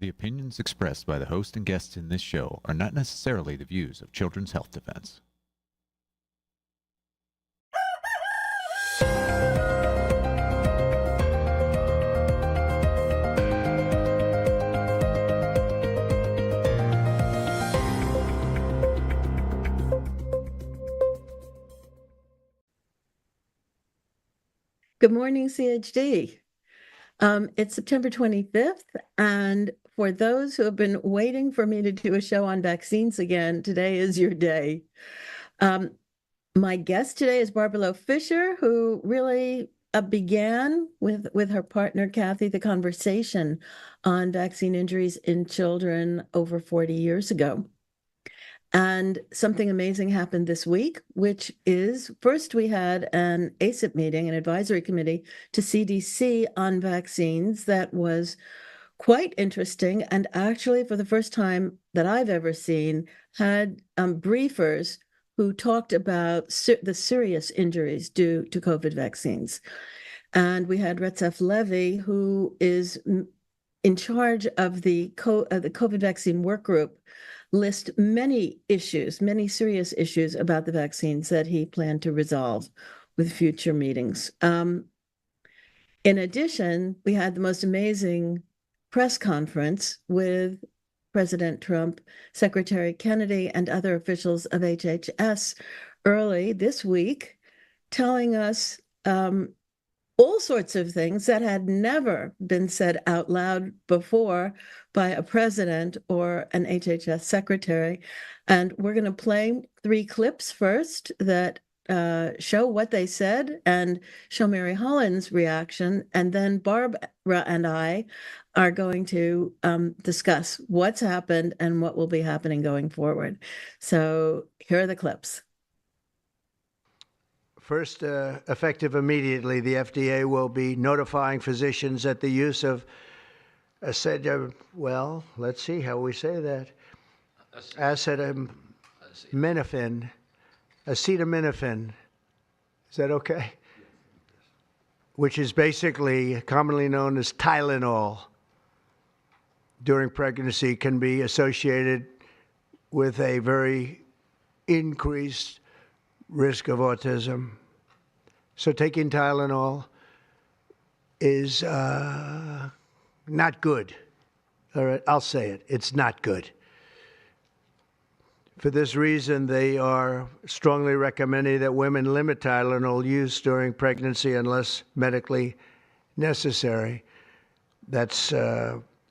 The opinions expressed by the host and guests in this show are not necessarily the views of Children's Health Defense. Good morning, CHD. It's September 25th, and for those who have been waiting for me to do a show on vaccines again, today is your day. My guest today is Barbara Loe Fisher, who really began with her partner, Kathy, the conversation on vaccine injuries in children over 40 years ago. And something amazing happened this week, which is first we had an ACIP meeting, an advisory committee to CDC on vaccines that was quite interesting. And actually, for the first time that I've ever seen, had briefers who talked about the serious injuries due to COVID vaccines. And we had Retzef Levy, who is in charge of the COVID vaccine work group, list many issues, many serious issues about the vaccines that he planned to resolve with future meetings. In addition, we had the most amazing press conference with President Trump, Secretary Kennedy, and other officials of HHS early this week, telling us all sorts of things that had never been said out loud before by a president or an HHS secretary. And we're going to play 3 clips first that show what they said and show Mary Holland's reaction. And then Barbara and I are going to discuss what's happened and what will be happening going forward. So here are the clips. First, effective immediately, the FDA will be notifying physicians that the use of let's see how we say that. Acetaminophen. Is that okay? Which is basically commonly known as Tylenol during pregnancy, can be associated with a very increased risk of autism. So taking Tylenol is not good. All right, I'll say it. It's not good. For this reason, they are strongly recommending that women limit Tylenol use during pregnancy unless medically necessary. That's,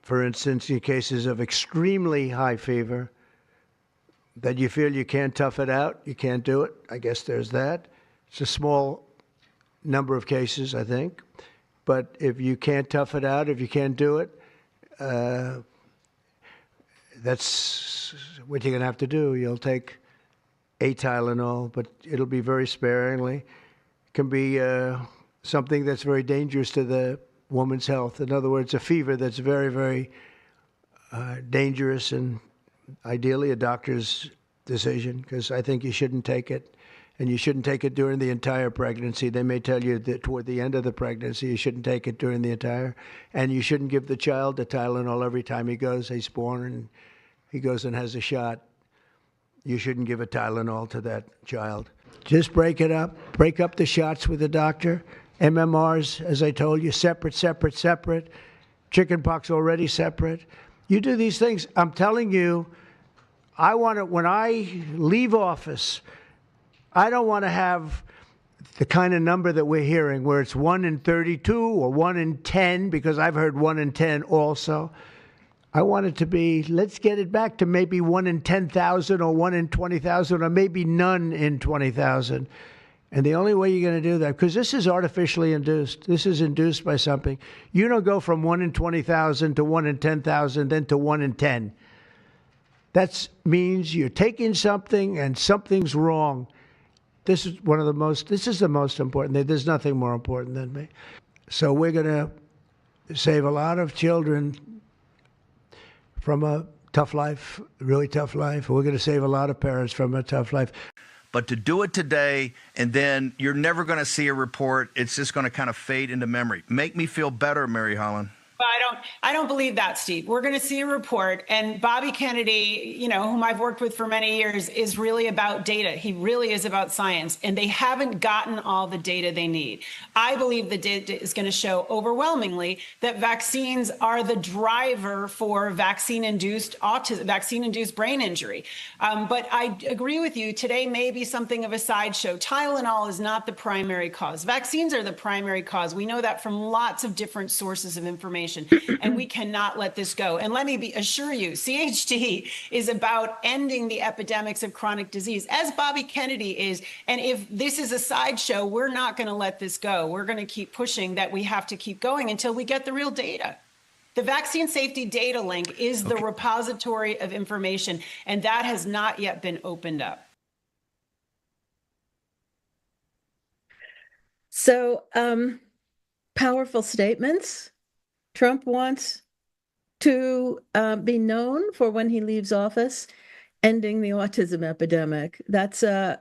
for instance, in cases of extremely high fever, that you feel you can't tough it out, you can't do it. I guess there's that. It's a small number of cases, I think. But if you can't tough it out, if you can't do it, that's what you're going to have to do. You'll take a Tylenol, but it'll be very sparingly. It can be something that's very dangerous to the woman's health. In other words, a fever that's very, very dangerous, and ideally a doctor's decision, because I think you shouldn't take it. And you shouldn't take it during the entire pregnancy. They may tell you that toward the end of the pregnancy, you shouldn't take it during the entire. And you shouldn't give the child the Tylenol every time he's born and he goes and has a shot. You shouldn't give a Tylenol to that child. Just break it up. Break up the shots with the doctor. MMRs, as I told you, separate. Chickenpox already separate. You do these things. I'm telling you, when I leave office, I don't want to have the kind of number that we're hearing where it's 1 in 32 or 1 in 10, because I've heard 1 in 10 also. I want it to be, let's get it back to maybe 1 in 10,000 or 1 in 20,000 or maybe none in 20,000. And the only way you're going to do that, because this is artificially induced. This is induced by something. You don't go from 1 in 20,000 to 1 in 10,000, then to 1 in 10. That means you're taking something and something's wrong. This is the most important. There's nothing more important than me. So we're going to save a lot of children from a tough life, really tough life. We're going to save a lot of parents from a tough life. But to do it today, and then you're never going to see a report. It's just going to kind of fade into memory. Make me feel better, Mary Holland. I I don't believe that, Steve. We're going to see a report, and Bobby Kennedy, whom I've worked with for many years, is really about data. He really is about science, and they haven't gotten all the data they need. I believe the data is going to show overwhelmingly that vaccines are the driver for vaccine-induced autism, vaccine-induced brain injury. But I agree with you. Today may be something of a sideshow. Tylenol is not the primary cause. Vaccines are the primary cause. We know that from lots of different sources of information, and we cannot let this go. And let me assure you, CHD is about ending the epidemics of chronic disease, as Bobby Kennedy is. And if this is a sideshow, we're not going to let this go. We're going to keep pushing that we have to keep going until we get the real data. The Vaccine Safety Data Link is the repository of information, and that has not yet been opened up. So, powerful statements. Trump wants to be known for, when he leaves office, ending the autism epidemic. That's a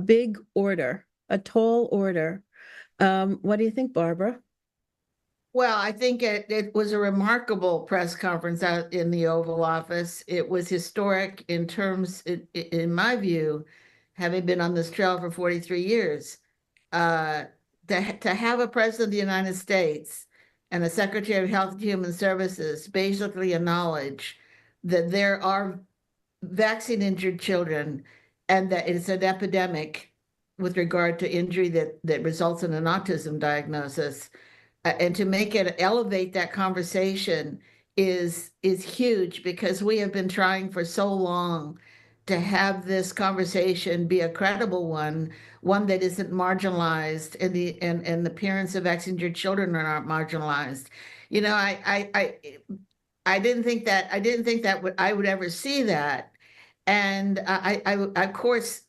big order, a tall order. What do you think, Barbara? Well, I think it was a remarkable press conference out in the Oval Office. It was historic in terms, in my view, having been on this trail for 43 years, to have a president of the United States and a Secretary of Health and Human Services basically acknowledge that there are vaccine-injured children and that it's an epidemic with regard to injury that results in an autism diagnosis. And to make it elevate that conversation is huge, because we have been trying for so long to have this conversation be a credible one that isn't marginalized, and the parents of vaccine-injured children are not marginalized. I didn't think that I would ever see that, and I of course,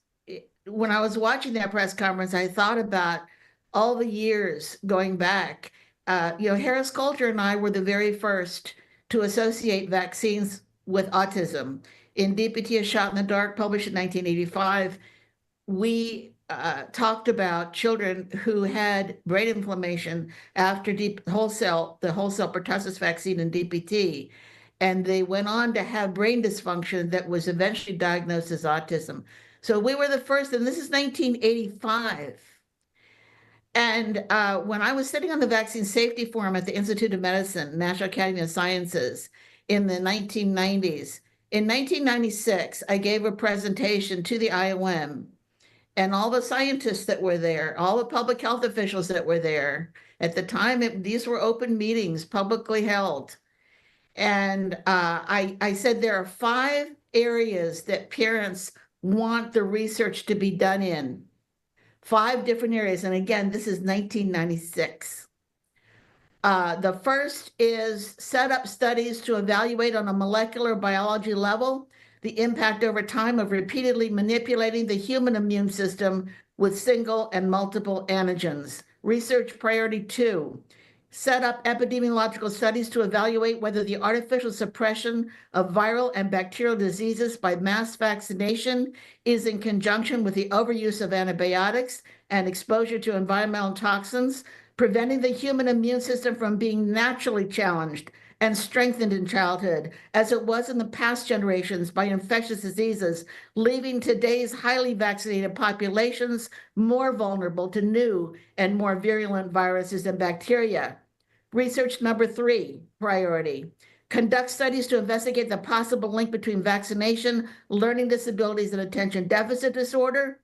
when I was watching that press conference, I thought about all the years going back. Harris Coulter and I were the very first to associate vaccines with autism. In DPT, A Shot in the Dark, published in 1985, we talked about children who had brain inflammation after the whole cell pertussis vaccine and DPT. And they went on to have brain dysfunction that was eventually diagnosed as autism. So we were the first, and this is 1985. And when I was sitting on the Vaccine Safety Forum at the Institute of Medicine, National Academy of Sciences, in the 1990s, in 1996, I gave a presentation to the IOM, and all the scientists that were there, all the public health officials that were there. At the time, these were open meetings, publicly held. And I said there are 5 areas that parents want the research to be done in. 5 different areas. And again, this is 1996. The first is set up studies to evaluate on a molecular biology level the impact over time of repeatedly manipulating the human immune system with single and multiple antigens. Research priority 2, set up epidemiological studies to evaluate whether the artificial suppression of viral and bacterial diseases by mass vaccination is in conjunction with the overuse of antibiotics and exposure to environmental toxins, preventing the human immune system from being naturally challenged and strengthened in childhood, as it was in the past generations, by infectious diseases, leaving today's highly vaccinated populations more vulnerable to new and more virulent viruses and bacteria. Research number 3, priority, conduct studies to investigate the possible link between vaccination, learning disabilities, and attention deficit disorder.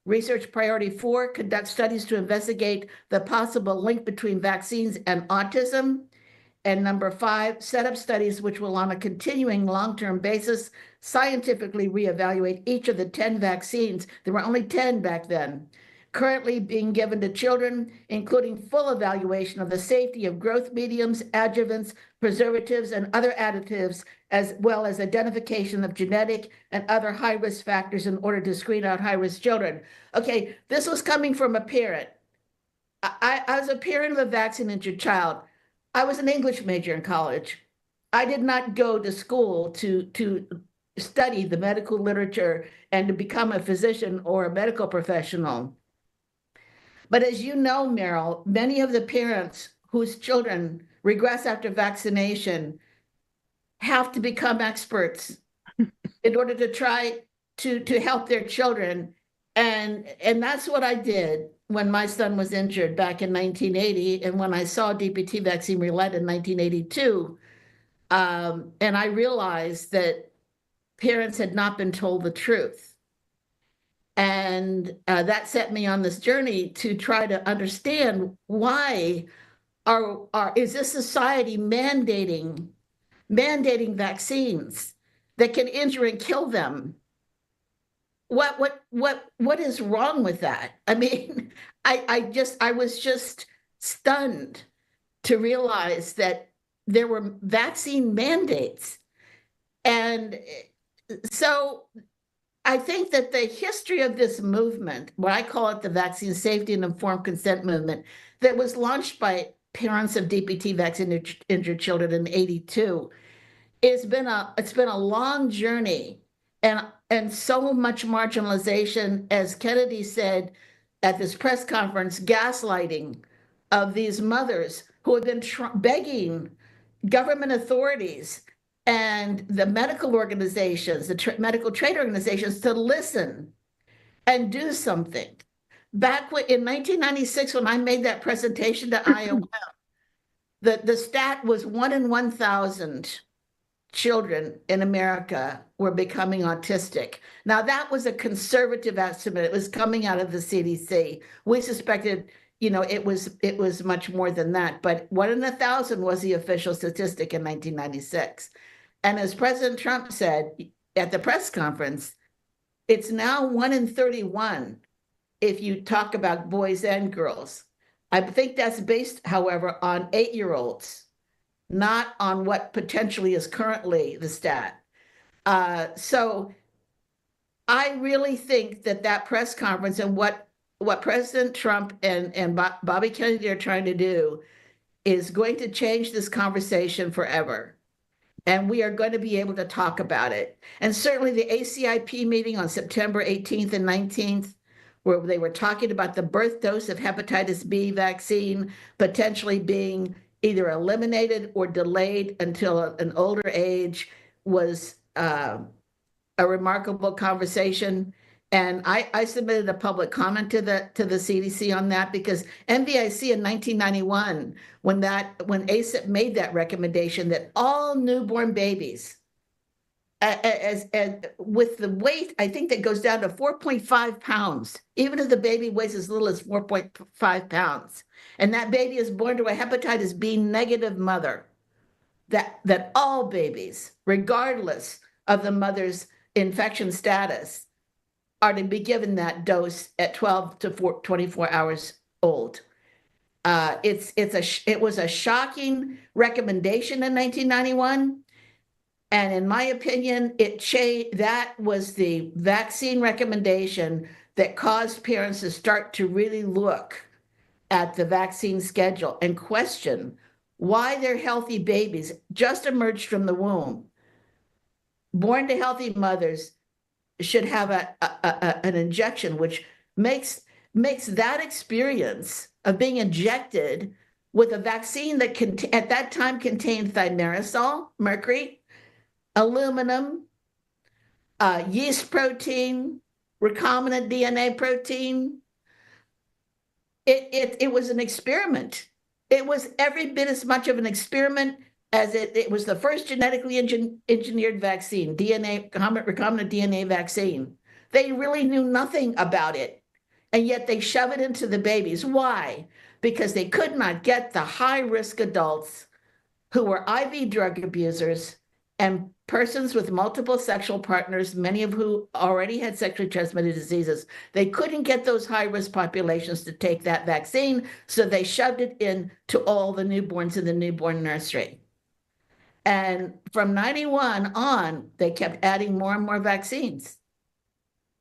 Research priority 4, conduct studies to investigate the possible link between vaccines and autism. And number 5, set up studies which will, on a continuing long-term basis, scientifically reevaluate each of the 10 vaccines, there were only 10 back then, currently being given to children, including full evaluation of the safety of growth mediums, adjuvants, preservatives, and other additives, as well as identification of genetic and other high-risk factors in order to screen out high-risk children. Okay, this was coming from a parent. I was a parent of a vaccine-injured child. I was an English major in college. I did not go to school to study the medical literature and to become a physician or a medical professional. But as you know, Meryl, many of the parents whose children regress after vaccination have to become experts in order to try to help their children. And that's what I did when my son was injured back in 1980, and when I saw DPT vaccine roulette in 1982. And I realized that parents had not been told the truth. And that set me on this journey to try to understand why is this society mandating vaccines that can injure and kill them? What is wrong with that? I mean, I was just stunned to realize that there were vaccine mandates. And so I think that the history of this movement, what I call it the vaccine safety and informed consent movement, that was launched by parents of DPT vaccine injured children in 82, it's been a long journey, and so much marginalization, as Kennedy said at this press conference, gaslighting of these mothers who have been begging government authorities and the medical organizations, the medical trade organizations, to listen and do something. Back in 1996, when I made that presentation to IOM, the stat was 1 in 1,000 children in America were becoming autistic. Now, that was a conservative estimate. It was coming out of the CDC. We suspected, it was much more than that, but 1 in 1,000 was the official statistic in 1996. And as President Trump said at the press conference, it's now 1 in 31 if you talk about boys and girls. I think that's based, however, on 8-year-olds, not on what potentially is currently the stat. So I really think that press conference and what President Trump and Bobby Kennedy are trying to do is going to change this conversation forever. And we are going to be able to talk about it. And certainly the ACIP meeting on September 18th and 19th, where they were talking about the birth dose of hepatitis B vaccine potentially being either eliminated or delayed until an older age, was a remarkable conversation. And I submitted a public comment to the CDC on that, because NVIC in 1991, when ACIP made that recommendation that all newborn babies, as with the weight, I think that goes down to 4.5 pounds, even if the baby weighs as little as 4.5 pounds, and that baby is born to a hepatitis B negative mother, that all babies, regardless of the mother's infection status, are to be given that dose at 12 to 24 hours old. It was a shocking recommendation in 1991. And in my opinion, that was the vaccine recommendation that caused parents to start to really look at the vaccine schedule and question why their healthy babies just emerged from the womb, born to healthy mothers, should have an injection, which makes that experience of being injected with a vaccine that at that time contained thimerosal, mercury, aluminum, yeast protein, recombinant DNA protein. It was an experiment. It was every bit as much of an experiment as it was the first genetically engineered vaccine, recombinant DNA vaccine. They really knew nothing about it, and yet they shove it into the babies. Why? Because they could not get the high-risk adults who were IV drug abusers and persons with multiple sexual partners, many of who already had sexually transmitted diseases. They couldn't get those high-risk populations to take that vaccine, so they shoved it into all the newborns in the newborn nursery. And from 91 on, they kept adding more and more vaccines.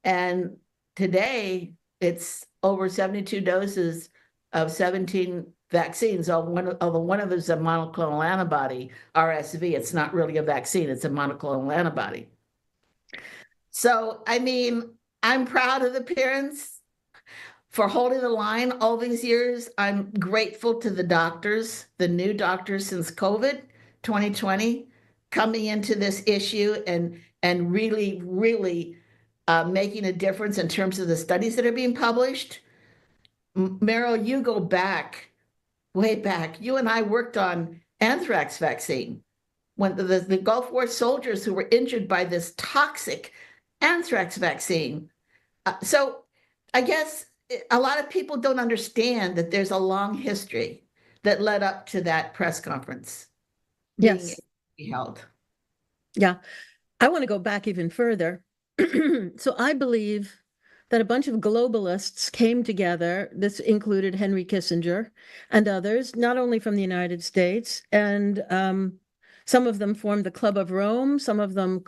And today, it's over 72 doses of 17 vaccines, although one of them is a monoclonal antibody, RSV. It's not really a vaccine, it's a monoclonal antibody. So, I mean, I'm proud of the parents for holding the line all these years. I'm grateful to the doctors, the new doctors since COVID 2020, coming into this issue and really making a difference in terms of the studies that are being published. Meryl, you go back, way back. You and I worked on anthrax vaccine when the Gulf War soldiers who were injured by this toxic anthrax vaccine. So I guess a lot of people don't understand that there's a long history that led up to that press conference Yes. being held. Yeah. I want to go back even further. So I believe that a bunch of globalists came together. This included Henry Kissinger and others, not only from the United States, and some of them formed the Club of Rome, some of them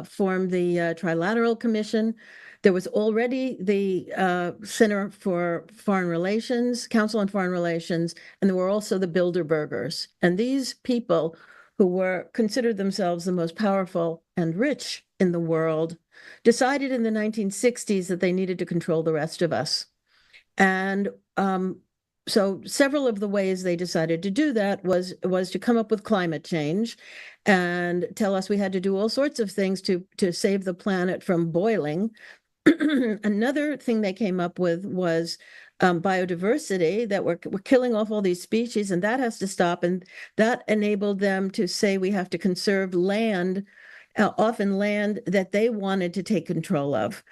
formed the Trilateral Commission. There was already the Center for Foreign Relations, Council on Foreign Relations, and there were also the Bilderbergers. And these people who were considered themselves the most powerful and rich in the world decided in the 1960s that they needed to control the rest of us. And so several of the ways they decided to do that was to come up with climate change and tell us we had to do all sorts of things to save the planet from boiling. Another thing they came up with was biodiversity, that we're killing off all these species, and that has to stop. And that enabled them to say we have to conserve land, often land that they wanted to take control of.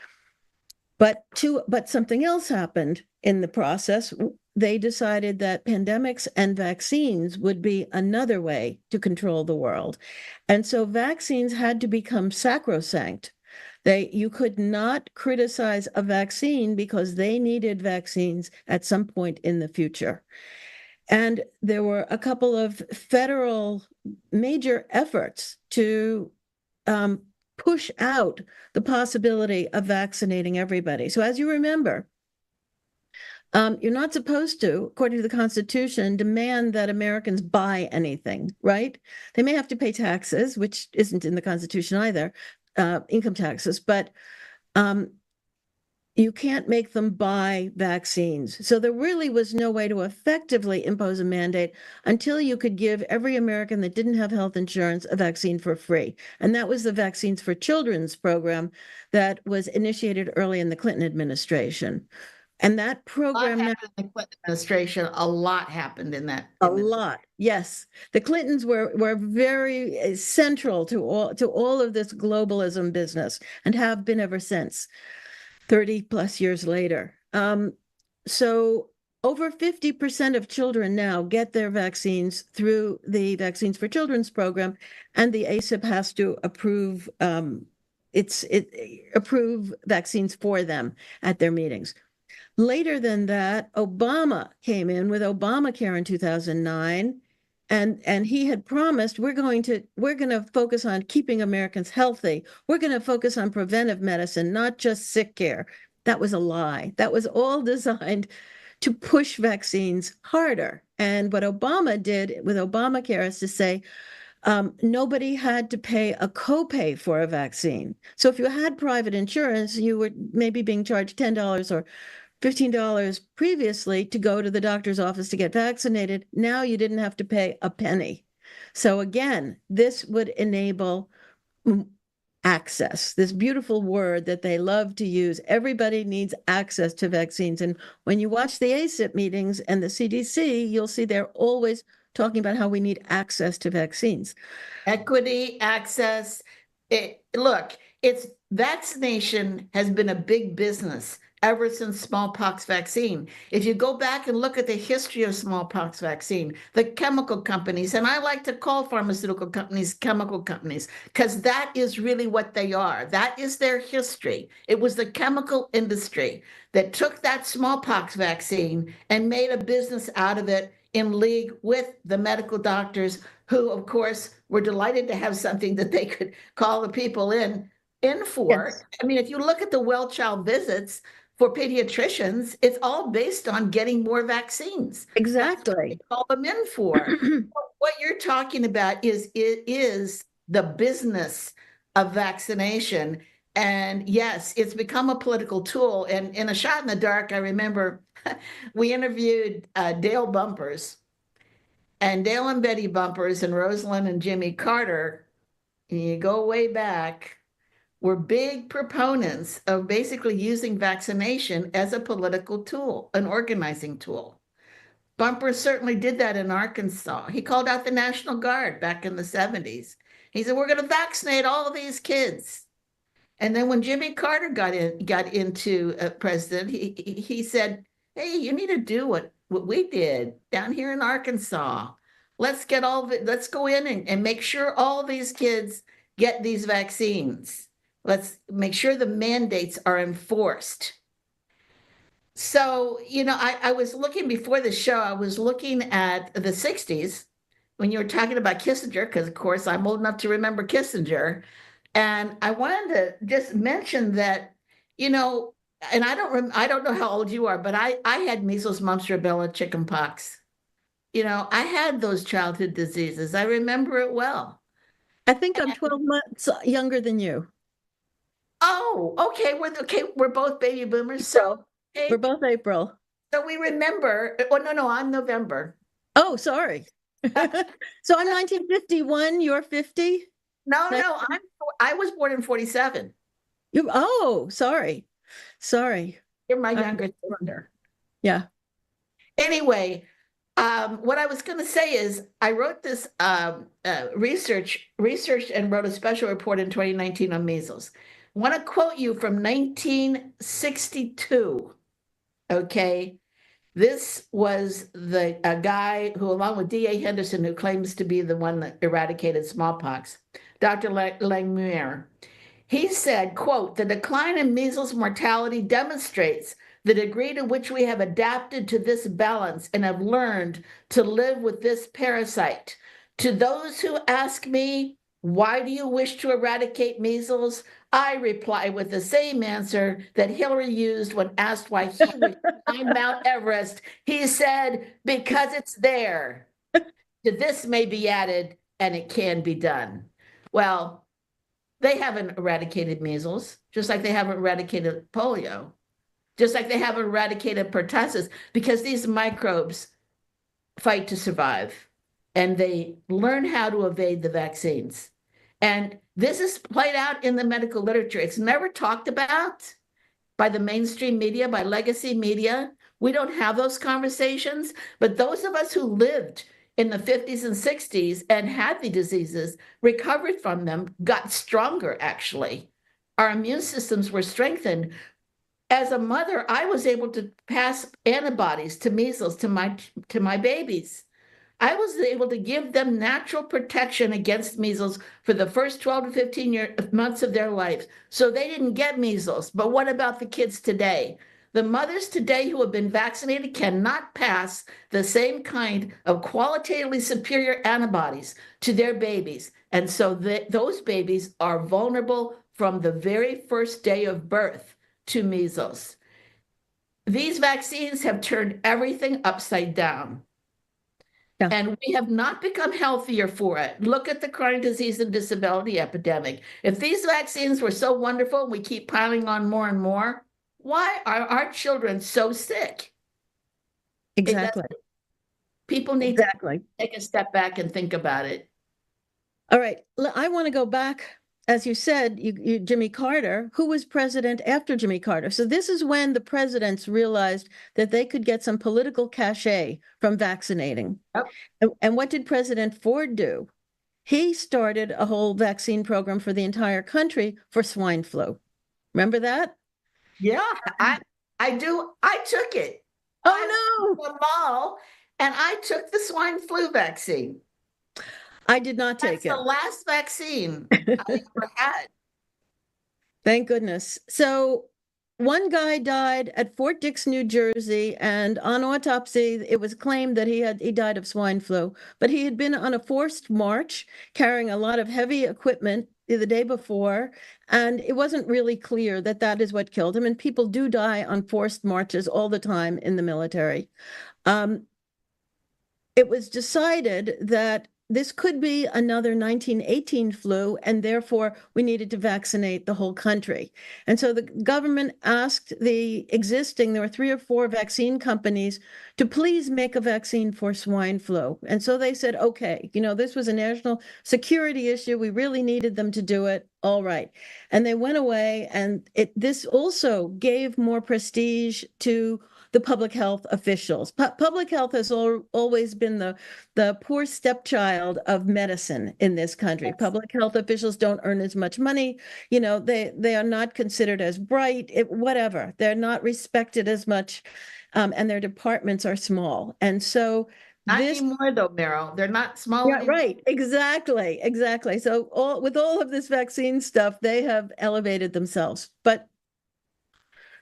But something else happened in the process. They decided that pandemics and vaccines would be another way to control the world. And so vaccines had to become sacrosanct. You could not criticize a vaccine because they needed vaccines at some point in the future. And there were a couple of federal major efforts to push out the possibility of vaccinating everybody. So as you remember, you're not supposed to, according to the Constitution, demand that Americans buy anything, right? They may have to pay taxes, which isn't in the Constitution either, income taxes, but you can't make them buy vaccines. So there really was no way to effectively impose a mandate until you could give every American that didn't have health insurance a vaccine for free. And that was the Vaccines for Children's program that was initiated early in the Clinton administration. And that program in the Clinton administration, a lot happened in that. A lot, yes. The Clintons were very central to all of this globalism business and have been ever since, 30 plus years later. So over 50% of children now get their vaccines through the Vaccines for Children's program, and the ACIP has to approve approve vaccines for them at their meetings. Later than that, Obama came in with Obamacare in 2009, and he had promised we're going to focus on keeping Americans healthy. We're going to focus on preventive medicine, not just sick care. That was a lie. That was all designed to push vaccines harder. And what Obama did with Obamacare is to say nobody had to pay a copay for a vaccine. So if you had private insurance, you were maybe being charged $10 or $15 previously to go to the doctor's office to get vaccinated. Now you didn't have to pay a penny. So again, this would enable access, this beautiful word that they love to use. Everybody needs access to vaccines. And when you watch the ACIP meetings and the CDC, you'll see they're always talking about how we need access to vaccines. Equity, access. Look, vaccination has been a big business ever since smallpox vaccine. If you go back and look at the history of smallpox vaccine, the chemical companies, and I like to call pharmaceutical companies chemical companies, because that is really what they are. That is their history. It was the chemical industry that took that smallpox vaccine and made a business out of it in league with the medical doctors, who, of course, were delighted to have something that they could call the people in for. Yes. I mean, if you look at the well child visits for pediatricians, it's all based on getting more vaccines. Exactly. That's what they call them in for. What you're talking about is the business of vaccination. And yes, it's become a political tool. And in A Shot in the Dark, I remember we interviewed Dale Bumpers, and Dale and Betty Bumpers and Rosalind and Jimmy Carter, and you go way back, were big proponents of basically using vaccination as a political tool, an organizing tool. Bumper certainly did that in Arkansas. He called out the National Guard back in the 70s. He said, we're going to vaccinate all of these kids. And then when Jimmy Carter got into president, he said, hey, you need to do what we did down here in Arkansas. Let's go in and make sure all these kids get these vaccines. Let's make sure the mandates are enforced. So, I was looking before the show, I was looking at the 60s when you were talking about Kissinger, because of course I'm old enough to remember Kissinger. And I wanted to just mention that, and I don't know how old you are, but I had measles, mumps, rubella, chickenpox. I had those childhood diseases. I remember it well. I think I'm 12 months younger than you. Oh, okay. We're both baby boomers. So we're both April. So we remember. Oh, no, I'm November. Oh, sorry. So I'm 1951. You're 50. No, I was born in 47. Sorry. You're my younger sister. Yeah. Anyway, what I was going to say is I wrote this researched and wrote a special report in 2019 on measles. I want to quote you from 1962. Okay. This was a guy who, along with D.A. Henderson, who claims to be the one that eradicated smallpox, Dr. Langmuir. He said, quote, the decline in measles mortality demonstrates the degree to which we have adapted to this balance and have learned to live with this parasite. To those who ask me, why do you wish to eradicate measles? I reply with the same answer that Hillary used when asked why he would climb Mount Everest. He said, because it's there. To this may be added, and it can be done. Well, they haven't eradicated measles, just like they haven't eradicated polio, just like they haven't eradicated pertussis, because these microbes fight to survive and they learn how to evade the vaccines. And this is played out in the medical literature. It's never talked about by the mainstream media, by legacy media. We don't have those conversations, but those of us who lived in the 50s and 60s and had the diseases, recovered from them, got stronger, actually. Our immune systems were strengthened. As a mother, I was able to pass antibodies to measles to my babies. I was able to give them natural protection against measles for the first 12 to 15 months of their life. So they didn't get measles. But what about the kids today? The mothers today who have been vaccinated cannot pass the same kind of qualitatively superior antibodies to their babies. And so those babies are vulnerable from the very first day of birth to measles. These vaccines have turned everything upside down. Yeah. And we have not become healthier for it. Look at the chronic disease and disability epidemic. If these vaccines were so wonderful and we keep piling on more and more, why are our children so sick? Exactly. People need to take a step back and think about it. All right. I want to go back, as you said, Jimmy Carter, who was president after Jimmy Carter. So this is when the presidents realized that they could get some political cachet from vaccinating. Yep. And what did President Ford do? He started a whole vaccine program for the entire country for swine flu. Remember that? Yeah, I do. I took it. Oh, no. The mall, and I took the swine flu vaccine. I did not take it. That's the last vaccine I ever had. Thank goodness. So one guy died at Fort Dix, New Jersey, and on autopsy, it was claimed that he died of swine flu, but he had been on a forced march carrying a lot of heavy equipment the day before, and it wasn't really clear that that is what killed him. And people do die on forced marches all the time in the military. It was decided that this could be another 1918 flu, and therefore we needed to vaccinate the whole country. And so the government asked there were 3 or 4 vaccine companies to please make a vaccine for swine flu. And so they said, okay, this was a national security issue. We really needed them to do it. All right. And they went away, and this also gave more prestige to the public health officials. Public health has always been the poor stepchild of medicine in this country. Yes. Public health officials don't earn as much money. They are not considered as bright, whatever. They're not respected as much, and their departments are small. And so not anymore, though, Meryl. They're not small anymore. Right. Exactly. So with all of this vaccine stuff, they have elevated themselves.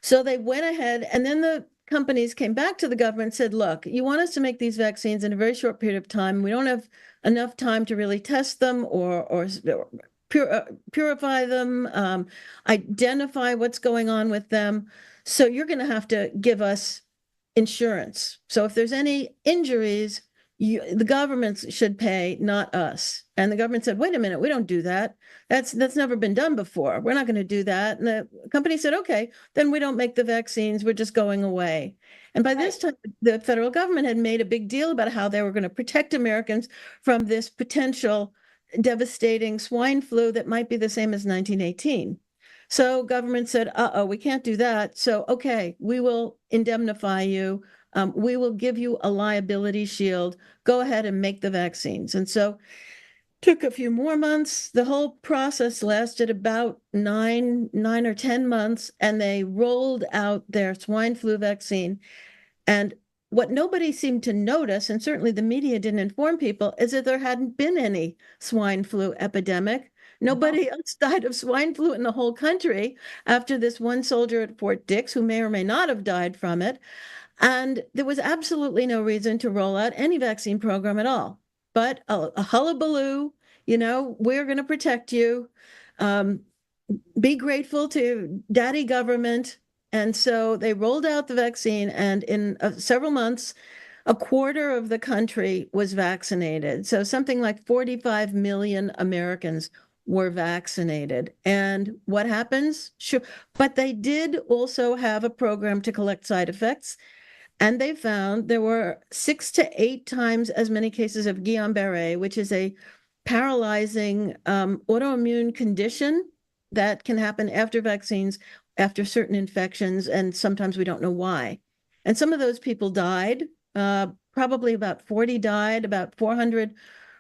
So they went ahead, and then the companies came back to the government and said, look, you want us to make these vaccines in a very short period of time. We don't have enough time to really test them or purify them, identify what's going on with them. So you're going to have to give us insurance. So if there's any injuries, the government should pay, not us. And the government said, wait a minute, we don't do that. That's never been done before. We're not going to do that. And the company said, okay, then we don't make the vaccines. We're just going away. And by this time, the federal government had made a big deal about how they were going to protect Americans from this potential devastating swine flu that might be the same as 1918. So government said, we can't do that. So, okay, we will indemnify you. We will give you a liability shield. Go ahead and make the vaccines. And so took a few more months. The whole process lasted about nine or 10 months, and they rolled out their swine flu vaccine. And what nobody seemed to notice, and certainly the media didn't inform people, is that there hadn't been any swine flu epidemic. Nobody else died of swine flu in the whole country after this one soldier at Fort Dix, who may or may not have died from it. And there was absolutely no reason to roll out any vaccine program at all. But a hullabaloo, we're going to protect you. Be grateful to daddy government. And so they rolled out the vaccine, and in several months, a quarter of the country was vaccinated. So something like 45 million Americans were vaccinated. And what happens? Sure. But they did also have a program to collect side effects. And they found there were 6 to 8 times as many cases of Guillain-Barré, which is a paralyzing autoimmune condition that can happen after vaccines, after certain infections, and sometimes we don't know why. And some of those people died. Probably about 40 died, about 400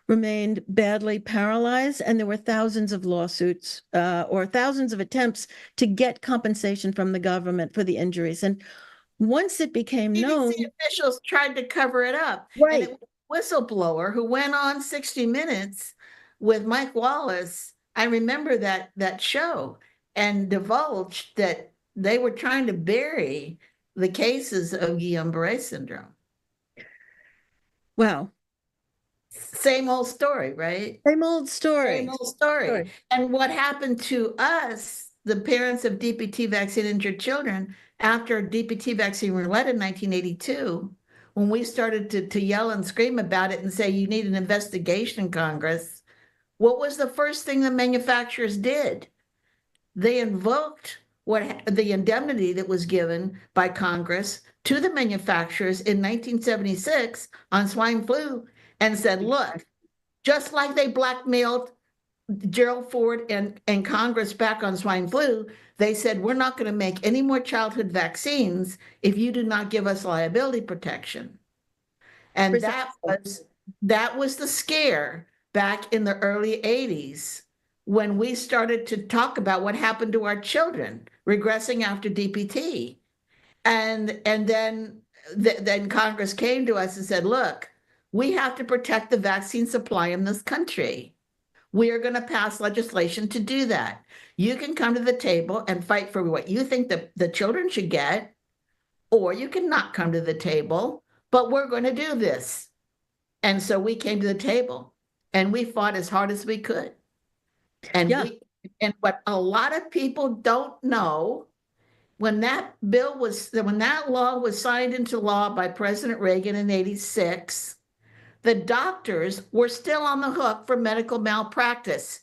remained badly paralyzed, and there were thousands of lawsuits or thousands of attempts to get compensation from the government for the injuries. And once it became known, CDC officials tried to cover it up. Right. And it was a whistleblower who went on 60 Minutes with Mike Wallace. I remember that show, and divulged that they were trying to bury the cases of Guillain-Barré syndrome. Wow. Same old story, right? Same old story. Same old story. And what happened to us, the parents of DPT vaccine injured children, after DPT vaccine roulette in 1982, when we started to yell and scream about it and say, you need an investigation, Congress, what was the first thing the manufacturers did? They invoked the indemnity that was given by Congress to the manufacturers in 1976 on swine flu and said, look, just like they blackmailed Gerald Ford and Congress back on swine flu, they said, we're not going to make any more childhood vaccines if you do not give us liability protection. And that was the scare back in the early 80s when we started to talk about what happened to our children regressing after DPT. And then Congress came to us and said, look, we have to protect the vaccine supply in this country. We are going to pass legislation to do that. You can come to the table and fight for what you think the children should get, or you can not come to the table, but we're going to do this. And so we came to the table and we fought as hard as we could. And what a lot of people don't know, when that law was signed into law by President Reagan in 86, the doctors were still on the hook for medical malpractice.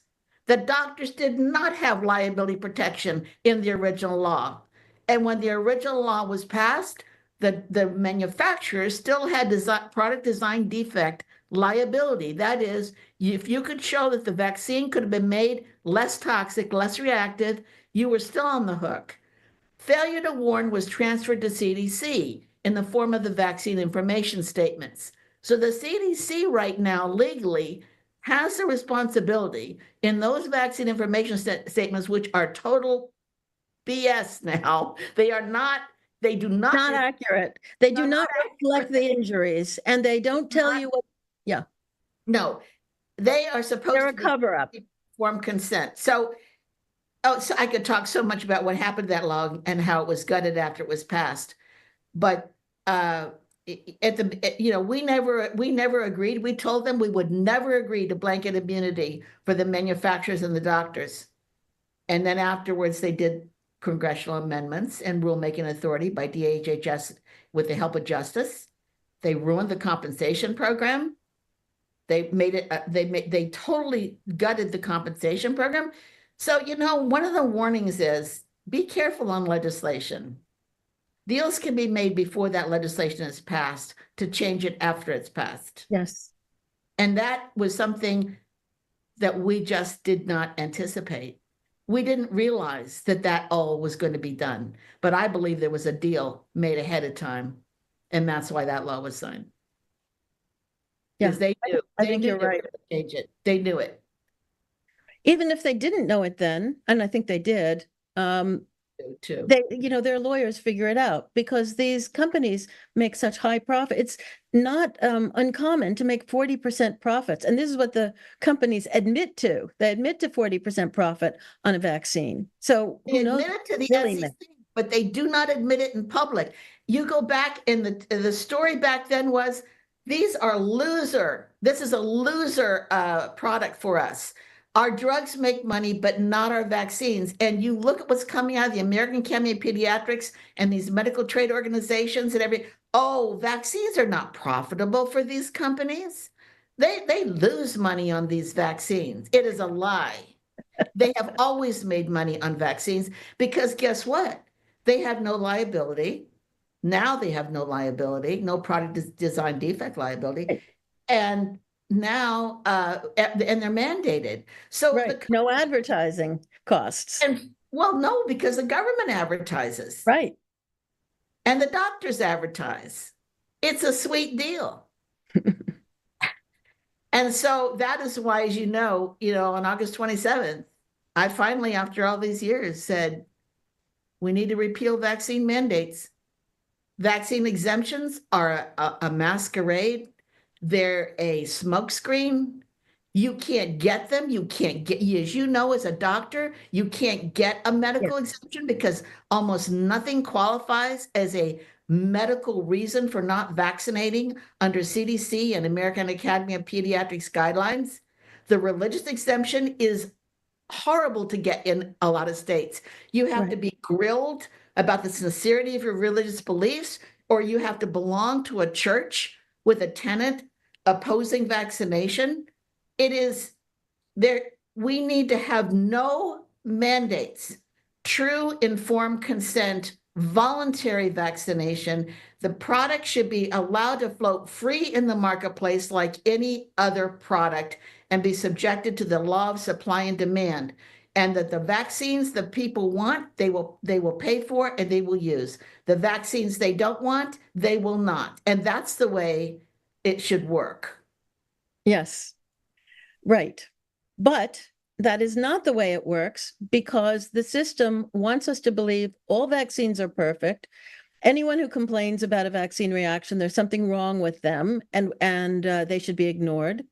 The doctors did not have liability protection in the original law. And when the original law was passed, the manufacturers still had product design defect liability. That is, if you could show that the vaccine could have been made less toxic, less reactive, you were still on the hook. Failure to warn was transferred to CDC in the form of the vaccine information statements. So the CDC right now legally has the responsibility in those vaccine information statements, which are total BS now. They do not Not accurate. They do They're not not reflect the accurate. injuries, and they don't tell not- you what, yeah, No, they are supposed they're to a be cover-up. informed consent. So I could talk so much about what happened to that law and how it was gutted after it was passed. But we never agreed. We told them we would never agree to blanket immunity for the manufacturers and the doctors. And then afterwards, they did congressional amendments and rulemaking authority by DHHS with the help of justice. They ruined the compensation program. They made it. They totally gutted the compensation program. So one of the warnings is be careful on legislation. Deals can be made before that legislation is passed to change it after it's passed. Yes. And that was something that we just did not anticipate. We didn't realize that all was going to be done. But I believe there was a deal made ahead of time. And that's why that law was signed. Yeah, Because they knew. I think you're right. Change it. They knew it. Even if they didn't know it then, and I think they did, Too. their lawyers figure it out because these companies make such high profit. It's not uncommon to make 40% profits. And this is what the companies admit to. They admit to 40% profit on a vaccine. So They who knows? admit it to the Really SEC, but they do not admit it in public. You go back in the story back then was these are this is a loser product for us. Our drugs make money, but not our vaccines. And you look at what's coming out of the American Academy of Pediatrics and these medical trade organizations and vaccines are not profitable for these companies. They lose money on these vaccines. It is a lie. They have always made money on vaccines because guess what? They have no liability. Now they have no liability, no product design defect liability. And now, and they're mandated. So right. No advertising costs. No, because the government advertises. Right. And the doctors advertise. It's a sweet deal. And so that is why, as on August 27th, I finally, after all these years, said, we need to repeal vaccine mandates. Vaccine exemptions are a masquerade. They're a smokescreen. You can't get them. You can't get, as you know, as a doctor, you can't get a medical exemption because almost nothing qualifies as a medical reason for not vaccinating under CDC and American Academy of Pediatrics guidelines. The religious exemption is horrible to get in a lot of states. You have to be grilled about the sincerity of your religious beliefs, or you have to belong to a church with a tenant opposing vaccination. It is there. We need to have no mandates, true informed consent, voluntary vaccination. The product should be allowed to float free in the marketplace like any other product and be subjected to the law of supply and demand. And that the vaccines the people want, they will pay for and they will use. The vaccines they don't want, they will not. And that's the way it should work. Yes, right. But that is not the way it works because the system wants us to believe all vaccines are perfect. Anyone who complains about a vaccine reaction, there's something wrong with them and they should be ignored.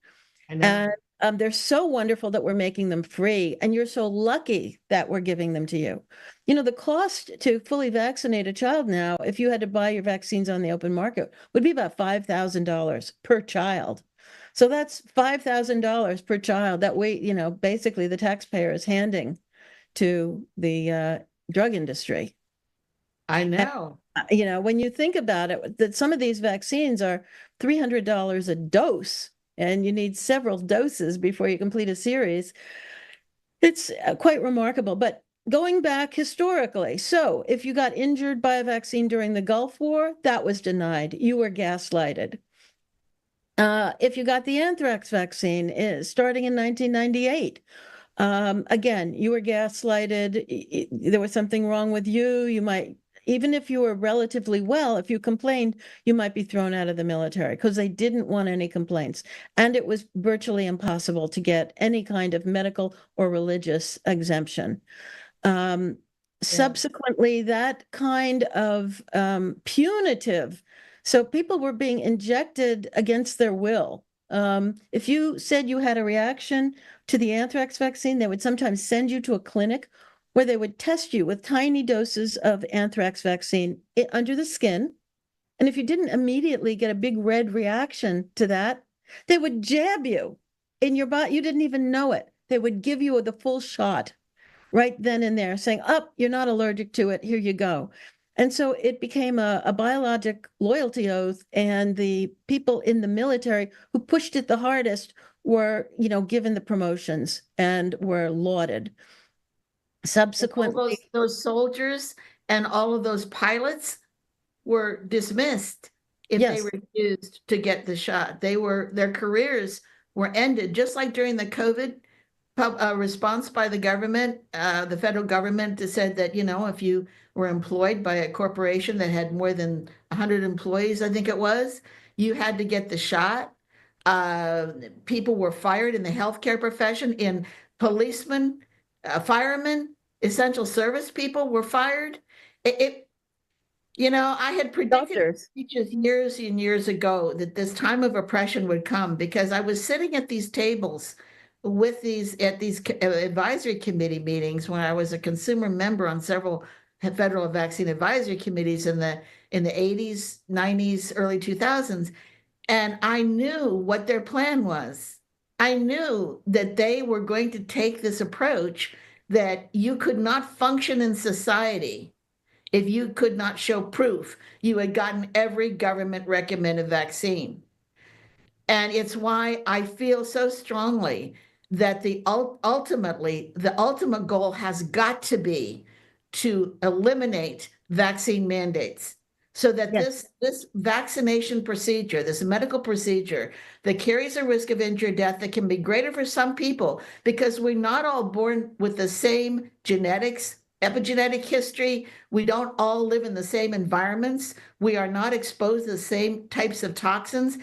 And they're so wonderful that we're making them free. And you're so lucky that we're giving them to you. The cost to fully vaccinate a child now, if you had to buy your vaccines on the open market, would be about $5,000 per child. So that's $5,000 per child that we, basically the taxpayer is handing to the drug industry. I know. You know, when you think about it, that some of these vaccines are $300 a dose, and you need several doses before you complete a series. It's quite remarkable. But going back historically, so if you got injured by a vaccine during the Gulf War, that was denied. You were gaslighted. If you got the anthrax vaccine starting in 1998, again, you were gaslighted. There was something wrong with you. You might, even if you were relatively well, if you complained, you might be thrown out of the military because they didn't want any complaints. And it was virtually impossible to get any kind of medical or religious exemption. Subsequently, that kind of punitive, so people were being injected against their will. If you said you had a reaction to the anthrax vaccine, they would sometimes send you to a clinic where they would test you with tiny doses of anthrax vaccine under the skin. And if you didn't immediately get a big red reaction to that, they would jab you in your body. You didn't even know it. They would give you the full shot right then and there, saying, oh, you're not allergic to it. Here you go. And so it became a biologic loyalty oath. And the people in the military who pushed it the hardest were, given the promotions and were lauded. Subsequently, those soldiers and all of those pilots were dismissed if yes, they refused to get the shot. Their careers were ended, just like during the COVID response by the government. The federal government said that, if you were employed by a corporation that had more than 100 employees, I think it was, you had to get the shot. People were fired in the healthcare profession, in policemen, firemen, essential service people were fired. I had predicted speeches years and years ago that this time of oppression would come, because I was sitting at these tables with these advisory committee meetings when I was a consumer member on several federal vaccine advisory committees in the 80s, 90s, early 2000s. And I knew what their plan was. I knew that they were going to take this approach that you could not function in society if you could not show proof you had gotten every government recommended vaccine. And it's why I feel so strongly that the ultimate goal has got to be to eliminate vaccine mandates, so that this vaccination procedure, this medical procedure that carries a risk of injury or death that can be greater for some people, because we're not all born with the same genetics, epigenetic history. We don't all live in the same environments. We are not exposed to the same types of toxins.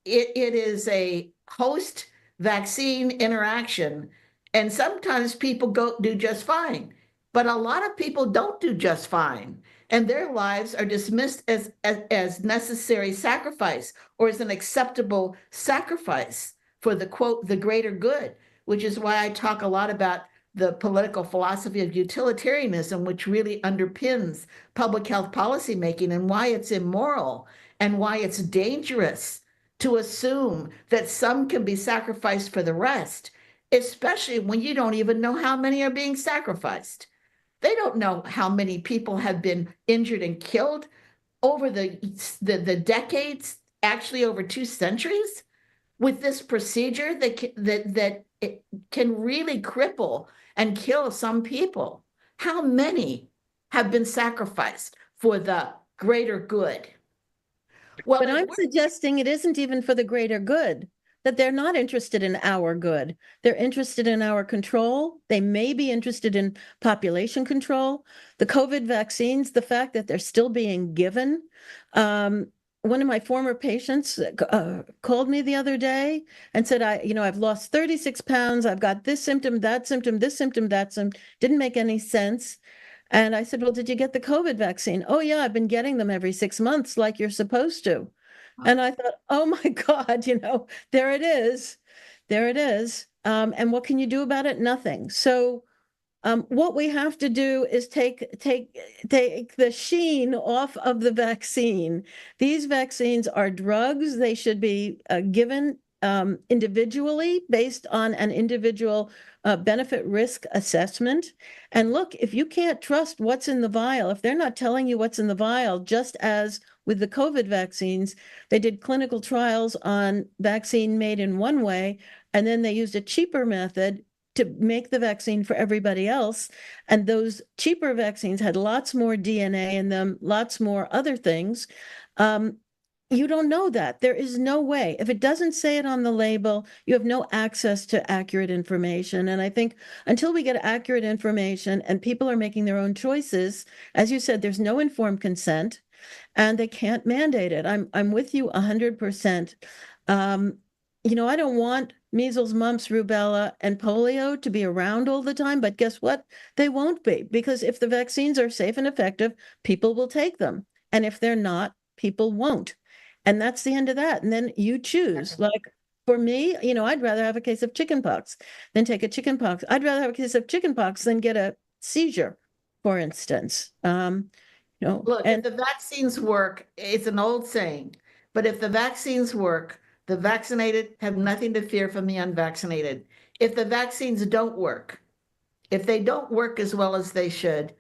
It is a host vaccine interaction, and sometimes people do just fine, but a lot of people don't do just fine, and their lives are dismissed as necessary sacrifice, or as an acceptable sacrifice for the quote the greater good, which is why I talk a lot about the political philosophy of utilitarianism, which really underpins public health policymaking, and why it's immoral and why it's dangerous to assume that some can be sacrificed for the rest, especially when you don't even know how many are being sacrificed. They don't know how many people have been injured and killed over the decades, actually over 2 centuries, with this procedure that it can really cripple and kill some people. How many have been sacrificed for the greater good? Well, but I'm suggesting it isn't even for the greater good, that they're not interested in our good. They're interested in our control. They may be interested in population control. The COVID vaccines, the fact that they're still being given. One of my former patients called me the other day and said, I've lost 36 pounds. I've got this symptom, that symptom, this symptom, that symptom. Didn't make any sense. And I said, well, did you get the COVID vaccine? Oh, yeah, I've been getting them every 6 months like you're supposed to. And I thought, oh, my God, there it is. There it is. And what can you do about it? Nothing. So what we have to do is take the sheen off of the vaccine. These vaccines are drugs. They should be given individually based on an individual benefit risk assessment. And look, if you can't trust what's in the vial, if they're not telling you what's in the vial, just as with the COVID vaccines, they did clinical trials on vaccine made in one way, and then they used a cheaper method to make the vaccine for everybody else. And those cheaper vaccines had lots more DNA in them, lots more other things. You don't know that. There is no way. If it doesn't say it on the label, you have no access to accurate information. And I think until we get accurate information and people are making their own choices, as you said, there's no informed consent and they can't mandate it. I'm with you 100%. I don't want measles, mumps, rubella, and polio to be around all the time, but guess what? They won't be, because if the vaccines are safe and effective, people will take them. And if they're not, people won't. And that's the end of that. And then you choose. Like for me, I'd rather have a case of chickenpox than take a chickenpox. I'd rather have a case of chickenpox than get a seizure, for instance. Look, if the vaccines work, it's an old saying, but if the vaccines work, the vaccinated have nothing to fear from the unvaccinated. If the vaccines don't work, if they don't work as well as they should,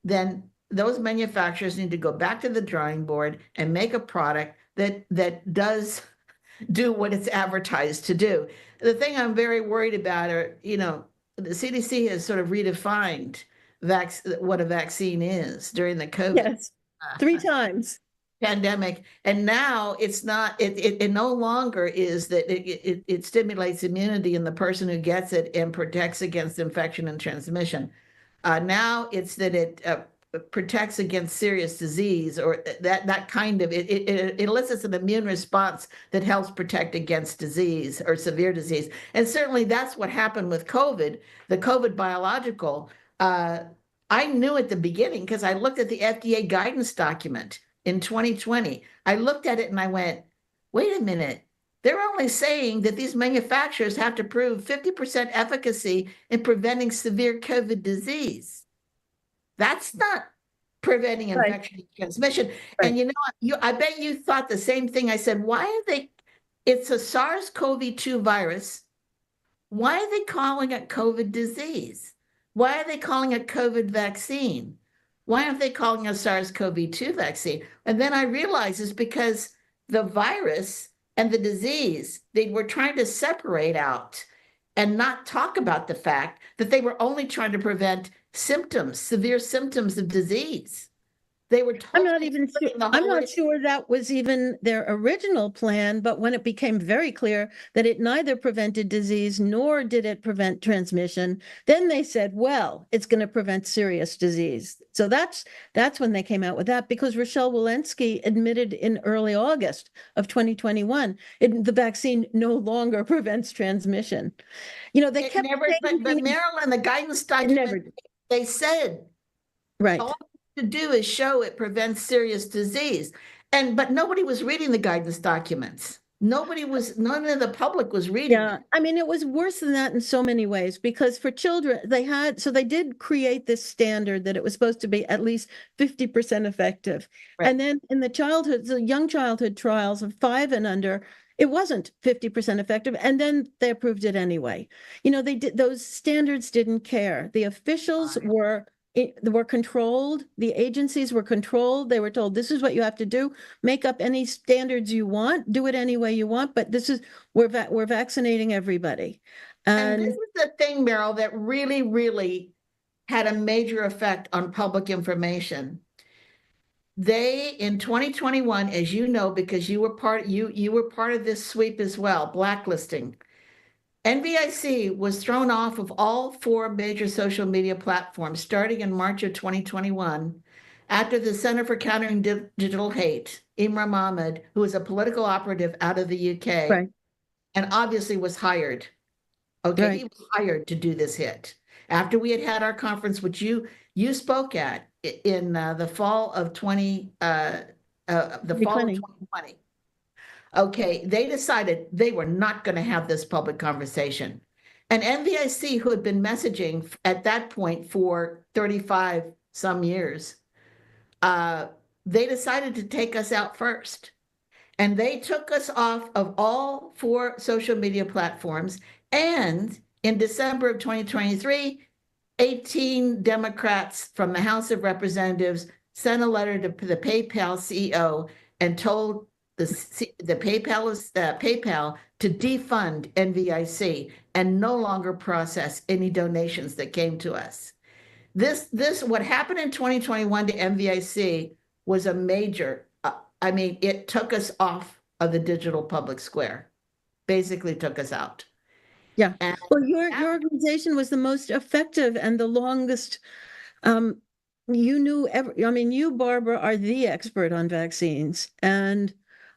then those manufacturers need to go back to the drawing board and make a product that does do what it's advertised to do. The thing I'm very worried about are, the CDC has sort of redefined what a vaccine is during the COVID. Yes, 3 times. Pandemic, and now it's not. It no longer is that it stimulates immunity in the person who gets it and protects against infection and transmission. Now it's that it protects against serious disease, or that kind of it elicits an immune response that helps protect against disease or severe disease. And certainly that's what happened with COVID, the COVID biological. I knew at the beginning because I looked at the FDA guidance document in 2020. I looked at it and I went, wait a minute. They're only saying that these manufacturers have to prove 50% efficacy in preventing severe COVID disease. That's not preventing infection and transmission. Right. And I bet you thought the same thing. I said, why are they, it's a SARS-CoV-2 virus. Why are they calling it COVID disease? Why are they calling it COVID vaccine? Why aren't they calling it a SARS-CoV-2 vaccine? And then I realized it's because the virus and the disease, they were trying to separate out and not talk about the fact that they were only trying to prevent symptoms, severe symptoms of disease. They were I'm not even sure. I'm not sure that was even their original plan, but when it became very clear that it neither prevented disease nor did it prevent transmission, then they said, well, it's going to prevent serious disease. So that's when they came out with that, because Rochelle Walensky admitted in early August of 2021, the vaccine no longer prevents transmission. They kept but Meryl, in the guidance document, they said, right. All to do is show it prevents serious disease. But nobody was reading the guidance documents. None of the public was reading. Yeah, I mean, it was worse than that in so many ways, because for children, they did create this standard that it was supposed to be at least 50% effective. Right. And then in the young childhood trials of 5 and under, it wasn't 50% effective, and then they approved it anyway. Those standards didn't care. The officials were controlled. The agencies were controlled. They were told, this is what you have to do. Make up any standards you want. Do it any way you want. But we're vaccinating everybody. And this is the thing, Meryl, that really, really had a major effect on public information. They, in 2021, as you know, because you were part of this sweep as well, blacklisting. NVIC was thrown off of all 4 major social media platforms starting in March of 2021 after the Center for Countering Digital Hate, Imran Mahmoud, who was a political operative out of the UK, right, and obviously was hired. Okay, right. He was hired to do this hit. After we had our conference, which you spoke at in the fall of 2020. Okay, they decided they were not going to have this public conversation. And NVIC, who had been messaging at that point for 35 some years, they decided to take us out first. And they took us off of all 4 social media platforms. And in December of 2023, 18 Democrats from the House of Representatives sent a letter to the PayPal CEO and told the PayPal to defund NVIC and no longer process any donations that came to us. What happened in 2021 to NVIC was a major, it took us off of the digital public square, basically took us out. Yeah. And Well, your organization was the most effective and the longest. You knew you, Barbara, are the expert on vaccines, and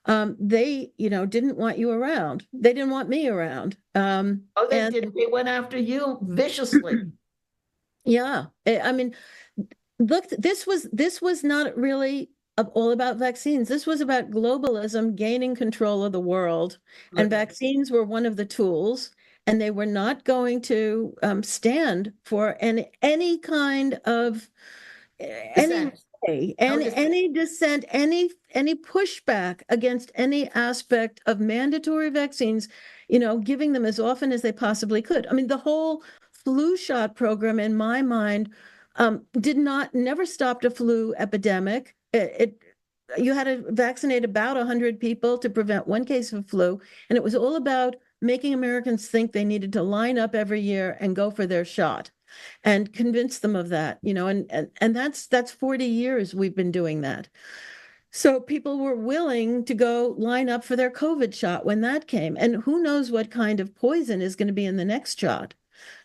they, didn't want you around. They didn't want me around. oh, they didn't. They went after you viciously. Yeah. Look, this was not really all about vaccines. This was about globalism gaining control of the world, and vaccines were one of the tools. And they were not going to stand for any kind of any dissent, any pushback against any aspect of mandatory vaccines, giving them as often as they possibly could. The whole flu shot program, in my mind, never stopped a flu epidemic. You had to vaccinate about 100 people to prevent one case of flu, and it was all about making Americans think they needed to line up every year and go for their shot, and convince them of that. And that's 40 years we've been doing that. So people were willing to go line up for their COVID shot when that came, and who knows what kind of poison is going to be in the next shot.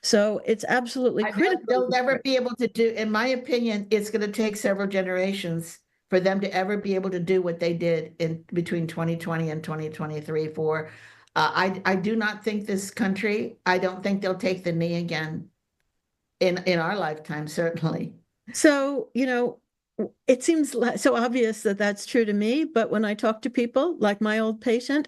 So it's absolutely critical. They'll never be able to do, in my opinion, it's going to take several generations for them to ever be able to do what they did in between 2020 and 2023. I do not think this country, I don't think they'll take the knee again in our lifetime, certainly. So, it seems so obvious that that's true to me, but when I talk to people, like my old patient,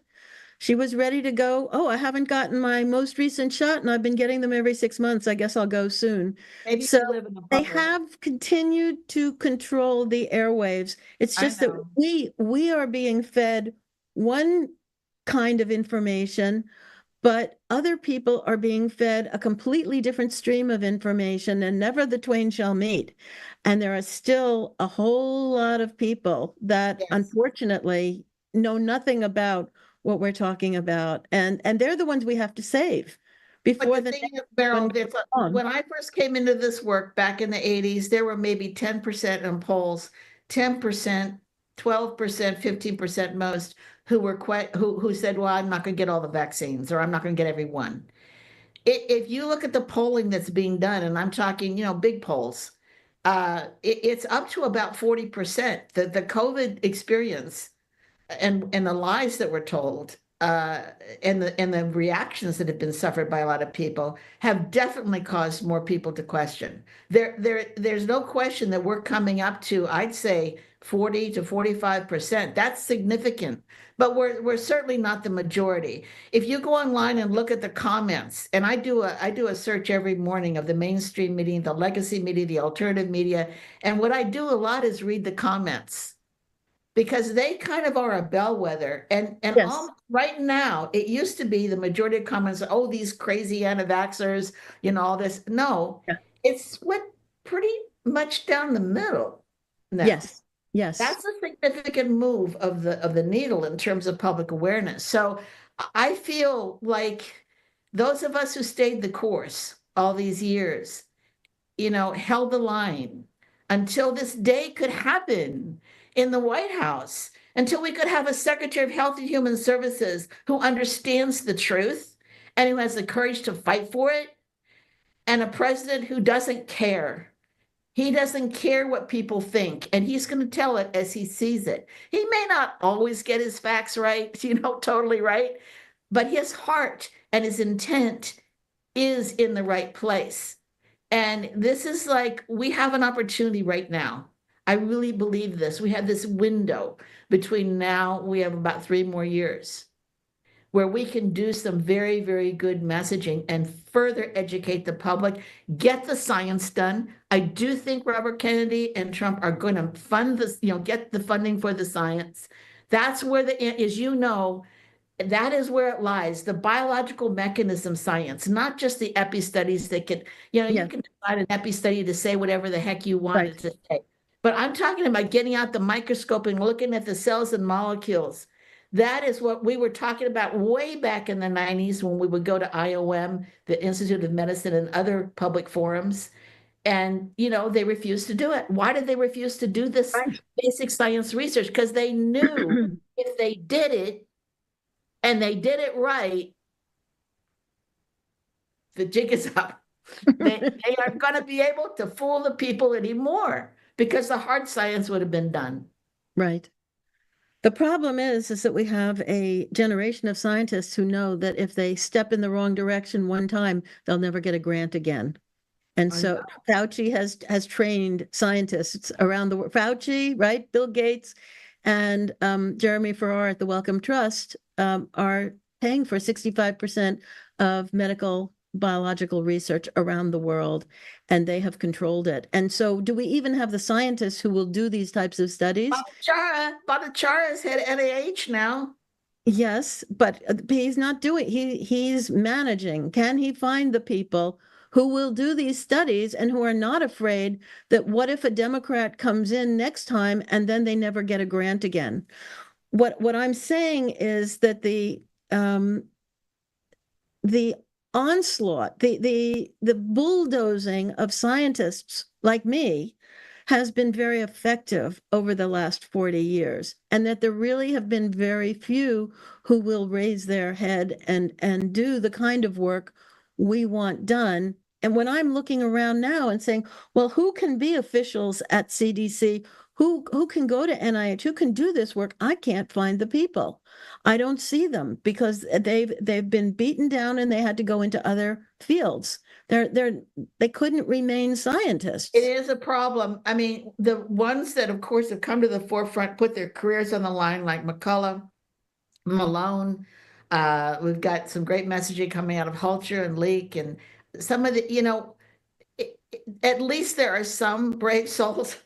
she was ready to go. Oh, I haven't gotten my most recent shot, and I've been getting them every 6 months. I guess I'll go soon. Maybe so you live in a they bubble. have continued to control the airwaves. It's just that we are being fed one kind of information, but other people are being fed a completely different stream of information, and never the twain shall meet. And there are still a whole lot of people that unfortunately know nothing about what we're talking about. And they're the ones we have to save before the thing is, Meryl, when I first came into this work back in the 80s, there were maybe 10% in polls, 10%, 12%, 15% most, who said, well, I'm not going to get all the vaccines, or I'm not going to get every one. If you look at the polling that's being done, and I'm talking, big polls, it's up to about 40%. The COVID experience and the lies that were told, and the reactions that have been suffered by a lot of people have definitely caused more people to question. There's no question that we're coming up to, I'd say, 40 to 45%. That's significant, but we're certainly not the majority. If you go online and look at the comments, and I do a search every morning of the mainstream media, the legacy media, the alternative media, and what I do a lot is read the comments, because they kind of are a bellwether. And right now, it used to be the majority of comments, oh, these crazy anti-vaxxers, all this. No, it's split pretty much down the middle now. Yes. That's a significant move of the needle in terms of public awareness. So I feel like those of us who stayed the course all these years, held the line until this day could happen in the White House, until we could have a Secretary of Health and Human Services who understands the truth and who has the courage to fight for it, and a president who doesn't care. He doesn't care what people think, and he's going to tell it as he sees it. He may not always get his facts right, totally right, but his heart and his intent is in the right place. And this is like, we have an opportunity right now. I really believe this. We have this window between now, we have about 3 more years, where we can do some very, very good messaging and further educate the public, get the science done. I do think Robert Kennedy and Trump are going to fund this, get the funding for the science. That's where as you know, that is where it lies, the biological mechanism science, not just the epi studies that can, you Yeah. can decide an epi study to say whatever the heck you want Right. it to say. But I'm talking about getting out the microscope and looking at the cells and molecules. That is what we were talking about way back in the 90s when we would go to IOM, the Institute of Medicine, and other public forums. And, they refused to do it. Why did they refuse to do this Right. basic science research? Because they knew if they did it, and they did it right, the jig is up. They aren't going to be able to fool the people anymore because the hard science would have been done. Right. The problem is that we have a generation of scientists who know that if they step in the wrong direction one time, they'll never get a grant again. And so Fauci has trained scientists around the world. Fauci, right? Bill Gates and Jeremy Farrar at the Wellcome Trust are paying for 65% of medical biological research around the world, and they have controlled it. And so do we even have the scientists who will do these types of studies? Bhattacharya is head NIH now. Yes, but he's not doing, he's managing. Can he find the people who will do these studies and who are not afraid that what if a Democrat comes in next time and then they never get a grant again? What I'm saying is that the onslaught, the bulldozing of scientists like me has been very effective over the last 40 years, and that there really have been very few who will raise their head and do the kind of work we want done. And when I'm looking around now and saying, well, who can be officials at CDC? Who can go to NIH? Who can do this work? I can't find the people. I don't see them because they've been beaten down and they had to go into other fields. They couldn't remain scientists. It is a problem. I mean, the ones that, of course, have come to the forefront, put their careers on the line, like McCullough, Malone. We've got some great messaging coming out of Hulcher and Leak, and some of the, at least there are some brave souls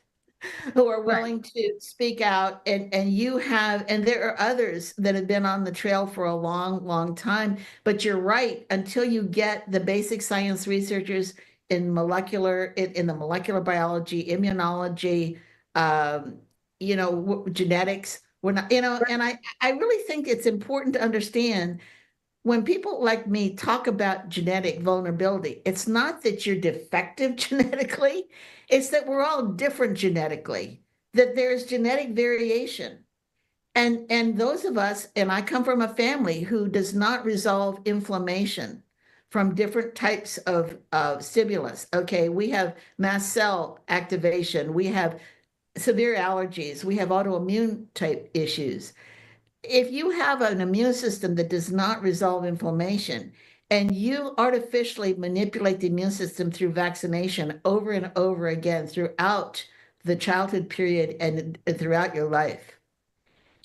who are willing to speak out, and there are others that have been on the trail for a long time. But you're right, until you get the basic science researchers in the molecular biology, immunology, genetics, we're not, and I really think it's important to understand when people like me talk about genetic vulnerability, it's not that you're defective genetically, it's that we're all different genetically, that there's genetic variation. And those of us, and I come from a family who does not resolve inflammation from different types of stimulus. Okay, we have mast cell activation, we have severe allergies, we have autoimmune type issues. If you have an immune system that does not resolve inflammation and you artificially manipulate the immune system through vaccination over and over again throughout the childhood period and throughout your life,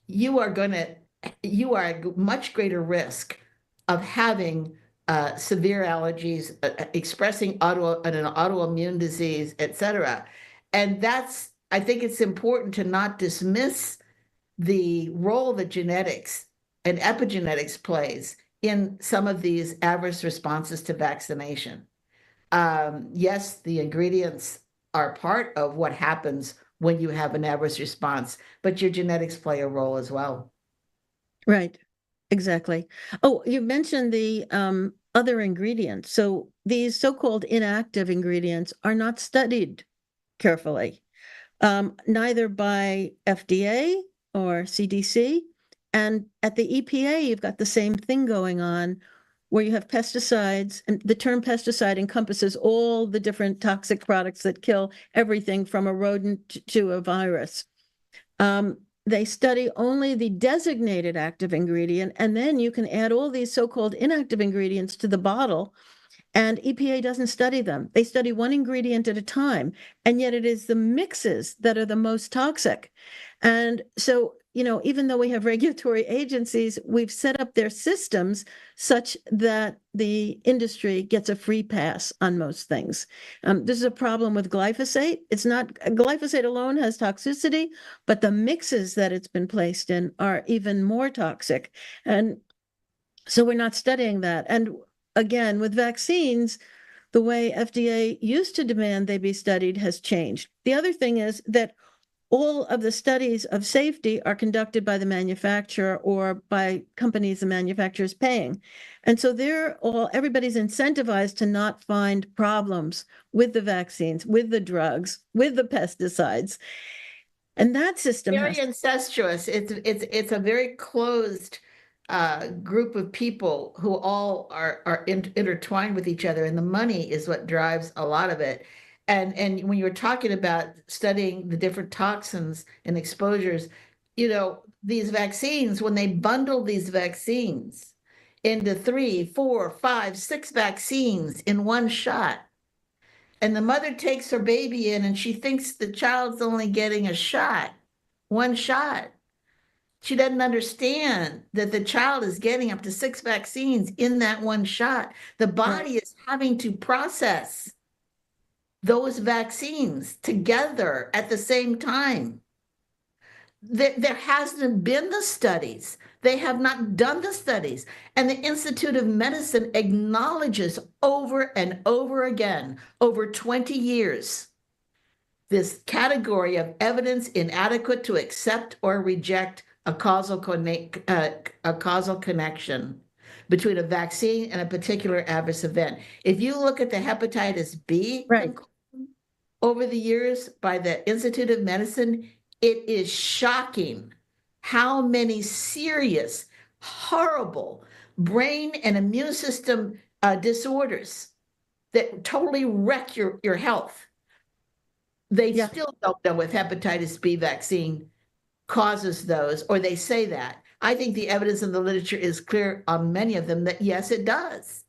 you are at much greater risk of having severe allergies, expressing an autoimmune disease, etc. And I think it's important to not dismiss the role that genetics and epigenetics plays in some of these adverse responses to vaccination. Yes, the ingredients are part of what happens when you have an adverse response, but your genetics play a role as well. Right, exactly. Oh, you mentioned the other ingredients. So these so-called inactive ingredients are not studied carefully, neither by FDA or CDC. And at the EPA, you've got the same thing going on where you have pesticides, and the term pesticide encompasses all the different toxic products that kill everything from a rodent to a virus. They study only the designated active ingredient, and then you can add all these so-called inactive ingredients to the bottle, and EPA doesn't study them. They study one ingredient at a time, and yet it is the mixes that are the most toxic. And so even though we have regulatory agencies, we've set up their systems such that the industry gets a free pass on most things. This is a problem with glyphosate. It's not, glyphosate alone has toxicity, but the mixes that it's been placed in are even more toxic. And so we're not studying that. And again, with vaccines, the way FDA used to demand they be studied has changed. The other thing is that all of the studies of safety are conducted by the manufacturer or by companies the manufacturer is paying. And so everybody's incentivized to not find problems with the vaccines, with the drugs, with the pesticides. And that system Very incestuous. It's a very closed group of people who all are intertwined with each other, and the money is what drives a lot of it. And when you were talking about studying the different toxins and exposures, these vaccines, when they bundle these vaccines into 3, 4, 5, 6 vaccines in one shot, and the mother takes her baby in and she thinks the child's only getting a shot, one shot. She doesn't understand that the child is getting up to 6 vaccines in that one shot. The body is having to process those vaccines together at the same time. There hasn't been the studies. They have not done the studies. And the Institute of Medicine acknowledges over and over again, over 20 years, this category of evidence inadequate to accept or reject a causal connection between a vaccine and a particular adverse event. If you look at the hepatitis B over the years by the Institute of Medicine, it is shocking how many serious, horrible brain and immune system disorders that totally wreck your health. They still don't know if hepatitis B vaccine causes those, or they say that. I think the evidence in the literature is clear on many of them that yes, it does.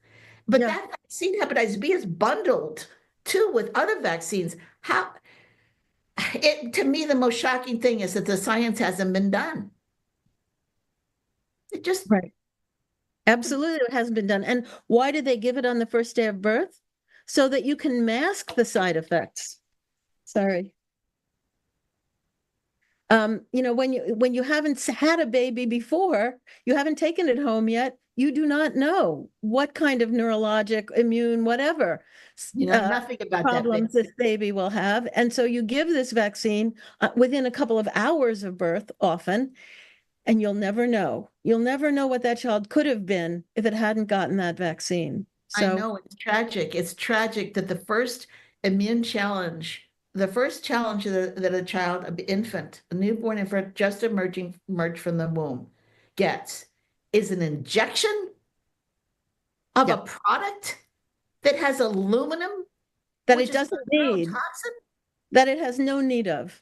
But that vaccine, hepatitis B, is bundled too with other vaccines. To me, the most shocking thing is that the science hasn't been done. It just Absolutely, it hasn't been done. And why did they give it on the first day of birth? So that you can mask the side effects. Sorry. When you haven't had a baby before, you haven't taken it home yet, you do not know what kind of neurologic, immune, whatever nothing about problems this baby will have. And so you give this vaccine within a couple of hours of birth often, and you'll never know. You'll never know what that child could have been if it hadn't gotten that vaccine. So I know it's tragic. It's tragic that the first immune challenge, the first challenge that a child, an infant, a newborn infant just emerged from the womb gets is an injection of a product that has aluminum that it doesn't need, toxin, that it has no need of.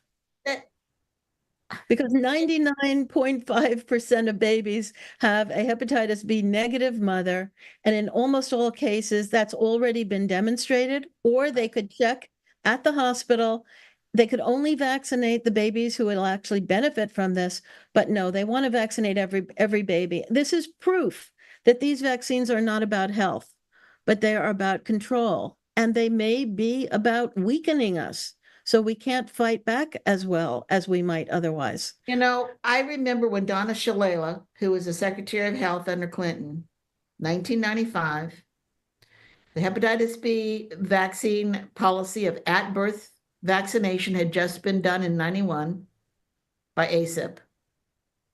Because 99.5% of babies have a hepatitis B negative mother, and in almost all cases, that's already been demonstrated, or they could check at the hospital. They could only vaccinate the babies who will actually benefit from this, but no, they want to vaccinate every baby. This is proof that these vaccines are not about health, but they are about control, and they may be about weakening us, so we can't fight back as well as we might otherwise. I remember when Donna Shalala, who was the Secretary of Health under Clinton, 1995, the hepatitis B vaccine policy of at-birth vaccination had just been done in 91 by ACIP.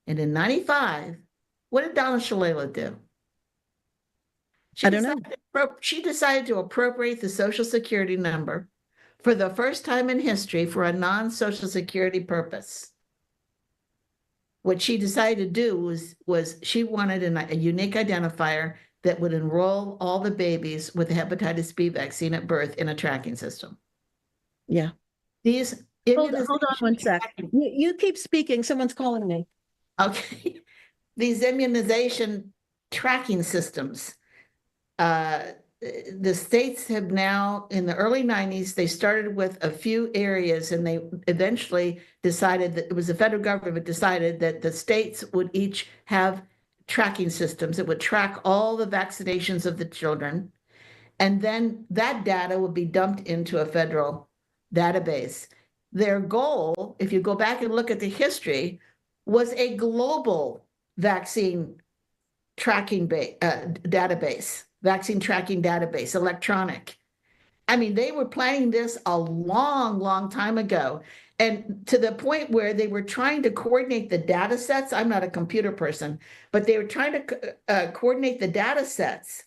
And in 95, what did Donna Shalala do? I don't know. She decided to appropriate the Social Security number for the first time in history for a non-Social Security purpose. What she decided to do was she wanted a unique identifier that would enroll all the babies with the hepatitis B vaccine at birth in a tracking system. Yeah. These hold on 1 sec. You keep speaking. Someone's calling me. Okay. These immunization tracking systems the states have now, in the early 90s, they started with a few areas, and they eventually decided that it was the federal government decided that the states would each have tracking systems that would track all the vaccinations of the children. And then that data would be dumped into a federal database. Their goal, if you go back and look at the history, was a global vaccine tracking database, vaccine tracking database, electronic. I mean, they were planning this a long, long time ago. And to the point where they were trying to coordinate the data sets. I'm not a computer person, but they were trying to coordinate the data sets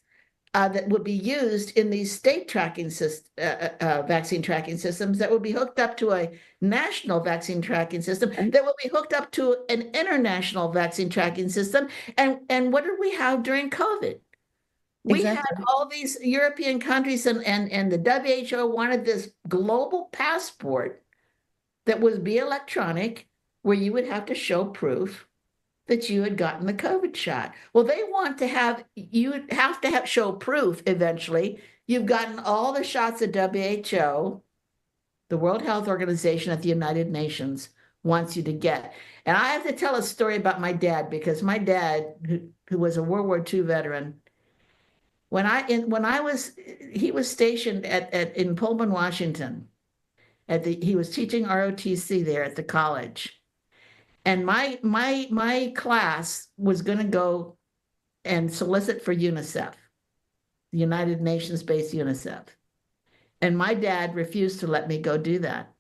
that would be used in these state tracking vaccine tracking systems that would be hooked up to a national vaccine tracking system that will be hooked up to an international vaccine tracking system. And what did we have during COVID? We had all these European countries and the WHO wanted this global passport that would be electronic, where you would have to show proof that you had gotten the COVID shot. Well, they want to have, you would have to show proof eventually. You've gotten all the shots at WHO, the World Health Organization at the United Nations wants you to get. And I have to tell a story about my dad, because my dad, who was a World War II veteran, he was stationed in Pullman, Washington. He was teaching ROTC there at the college. And my class was going to go and solicit for UNICEF, the United Nations-based UNICEF. And my dad refused to let me go do that.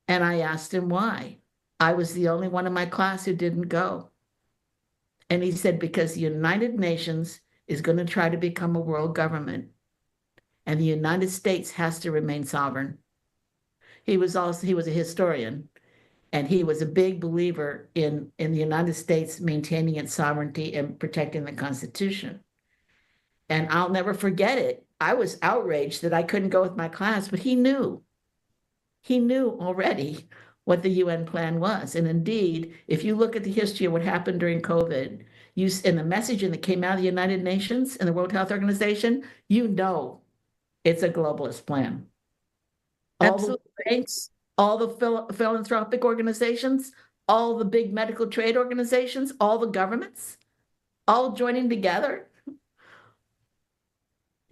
And I asked him why. I was the only one in my class who didn't go. And he said, because the United Nations is going to try to become a world government, and the United States has to remain sovereign. He was a historian. And he was a big believer in the United States maintaining its sovereignty and protecting the Constitution. And I'll never forget it. I was outraged that I couldn't go with my class, but he knew. He knew already what the UN plan was. And indeed, if you look at the history of what happened during COVID, and the messaging that came out of the United Nations and the World Health Organization, you know it's a globalist plan. Absolutely. All the banks, all the philanthropic organizations, all the big medical trade organizations, all the governments, all joining together.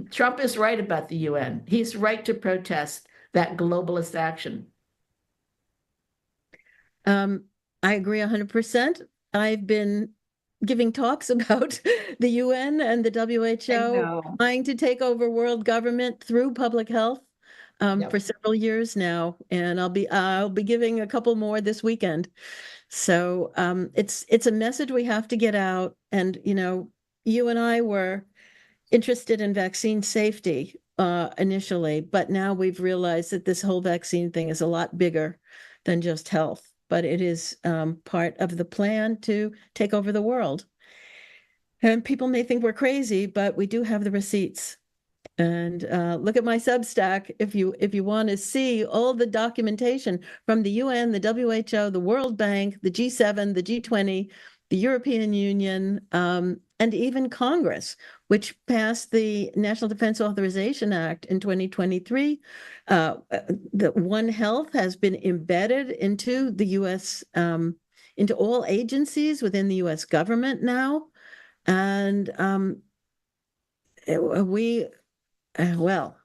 Trump is right about the UN. He's right to protest that globalist action. I agree 100%. I've been giving talks about the UN and the WHO trying to take over world government through public health. For several years now, and I'll be giving a couple more this weekend. So it's a message we have to get out. And you and I were interested in vaccine safety initially, but now we've realized that this whole vaccine thing is a lot bigger than just health. But it is part of the plan to take over the world. And people may think we're crazy, but we do have the receipts. And look at my Substack if you want to see all the documentation from the UN, the WHO, the World Bank, the G7, the G20, the European Union, and even Congress, which passed the National Defense Authorization Act in 2023. The One Health has been embedded into the U.S., into all agencies within the U.S. government now. And well,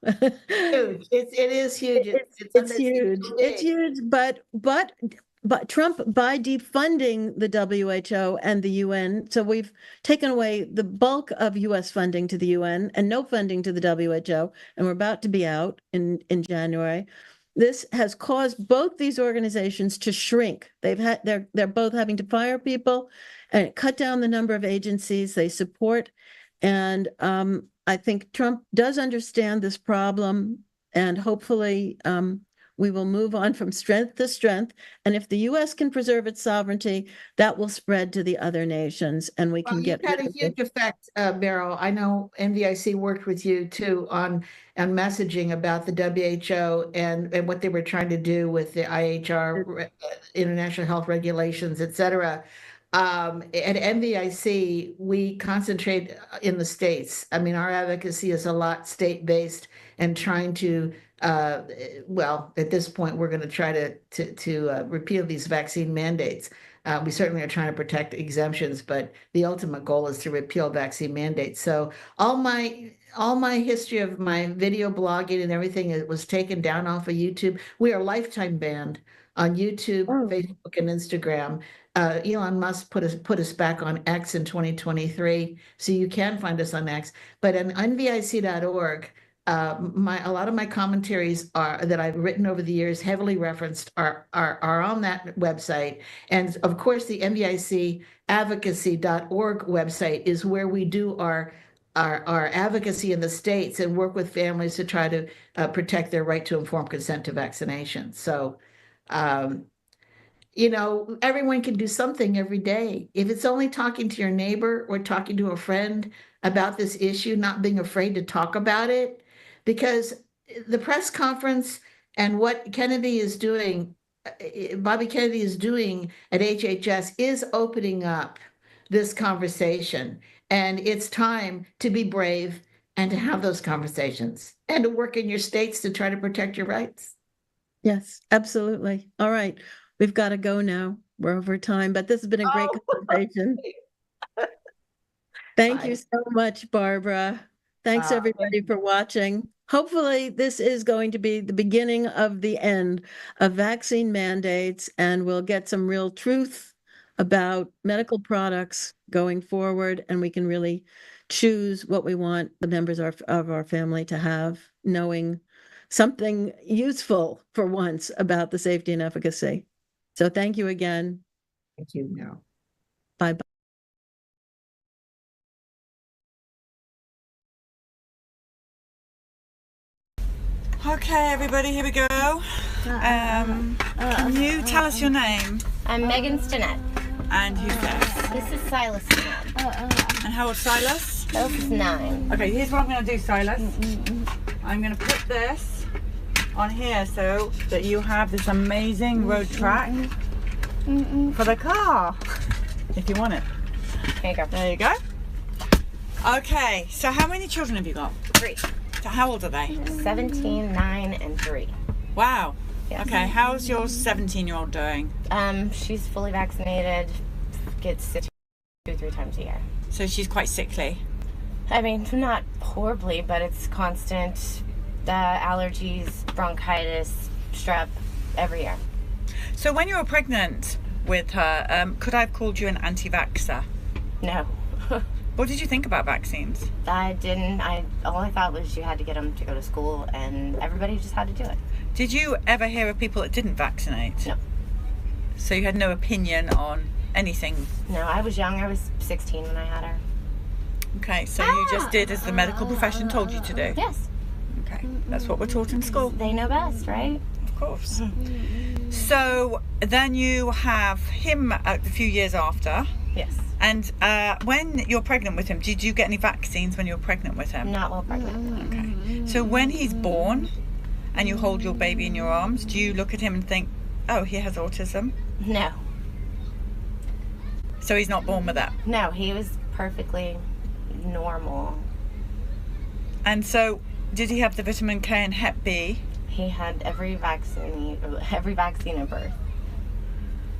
huge. It is huge. It's huge. It's huge. But Trump, by defunding the WHO and the UN, so we've taken away the bulk of U.S. funding to the UN and no funding to the WHO, and we're about to be out in January. This has caused both these organizations to shrink. They're both having to fire people and cut down the number of agencies they support, and I think Trump does understand this problem, and hopefully we will move on from strength to strength. And if the U.S. can preserve its sovereignty, that will spread to the other nations, and we can get. You've had a huge effect, Meryl. I know NVIC worked with you too on messaging about the WHO and what they were trying to do with the IHR, international health regulations, et cetera. At MVIC, we concentrate in the states. I mean, our advocacy is a lot state-based and trying to, well, at this point, we're going to try to repeal these vaccine mandates. We certainly are trying to protect exemptions, but the ultimate goal is to repeal vaccine mandates. So all my history of my video blogging and everything, it was taken down off of YouTube. We are lifetime banned on YouTube, Facebook, and Instagram. Elon Musk put us back on X in 2023, so you can find us on X. But on nvic.org, a lot of my commentaries that I've written over the years, heavily referenced, are on that website. And of course, the nvicadvocacy.org website is where we do our advocacy in the states and work with families to try to protect their right to informed consent to vaccination. So, everyone can do something every day. If it's only talking to your neighbor or talking to a friend about this issue, not being afraid to talk about it, because the press conference and what Kennedy is doing, Bobby Kennedy is doing at HHS is opening up this conversation. And it's time to be brave and to have those conversations and to work in your states to try to protect your rights. Yes, absolutely. All right. We've got to go now. We're over time, but this has been a great conversation. Thank you so much, Barbara. Thanks everybody for watching. Hopefully this is going to be the beginning of the end of vaccine mandates, and we'll get some real truth about medical products going forward, and we can really choose what we want the members of our family to have, knowing something useful for once about the safety and efficacy. So thank you again. Thank you, Meryl. Bye-bye. Okay, everybody, here we go. Can you tell us your name? I'm Megan Stinnett. And who's this? This is Silas Stinnett. And how old's Silas? Silas is 9. Okay, here's what I'm going to do, Silas. I'm going to put this on here so that you have this amazing road track for the car, if you want it. There you go. There you go. Okay, so how many children have you got? 3. So how old are they? 17, 9, and 3. Wow. Yes. Okay, how's your 17-year-old doing? She's fully vaccinated, gets sick 2-3 times a year. So she's quite sickly. I mean, not horribly, but it's constant allergies, bronchitis, strep, every year. So when you were pregnant with her, could I have called you an anti-vaxxer? No. What did you think about vaccines? I didn't. All I thought was you had to get them to go to school, and everybody just had to do it. Did you ever hear of people that didn't vaccinate? No. So you had no opinion on anything? No, I was young. I was 16 when I had her. Okay, so you just did as the medical profession told you to do? Yes. Okay, that's what we're taught in school. They know best, right? Of course. So then you have him a few years after. Yes. And when you're pregnant with him, did you get any vaccines when you were pregnant with him? Not while pregnant. Okay. So when he's born and you hold your baby in your arms, do you look at him and think, oh, he has autism? No. So he's not born with that? No, he was perfectly normal. And so did he have the vitamin K and Hep B? He had every vaccine at birth.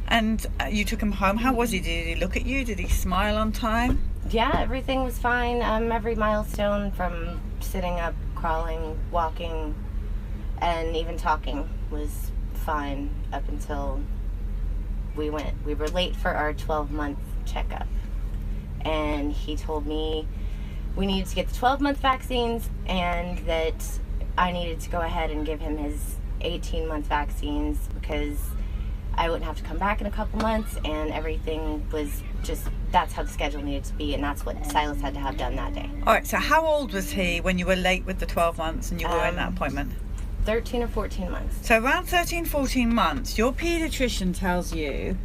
And you took him home. How was he? Did he look at you? Did he smile on time? Yeah, everything was fine. Every milestone from sitting up, crawling, walking, and even talking was fine up until we went. We were late for our 12-month checkup. And he told me we needed to get the 12-month vaccines and that I needed to go ahead and give him his 18-month vaccines because I wouldn't have to come back in a couple months, and everything was just, that's how the schedule needed to be, and that's what Silas had to have done that day. All right, so how old was he when you were late with the 12 months and you were in that appointment? 13 or 14 months. So around 13, 14 months, your pediatrician tells you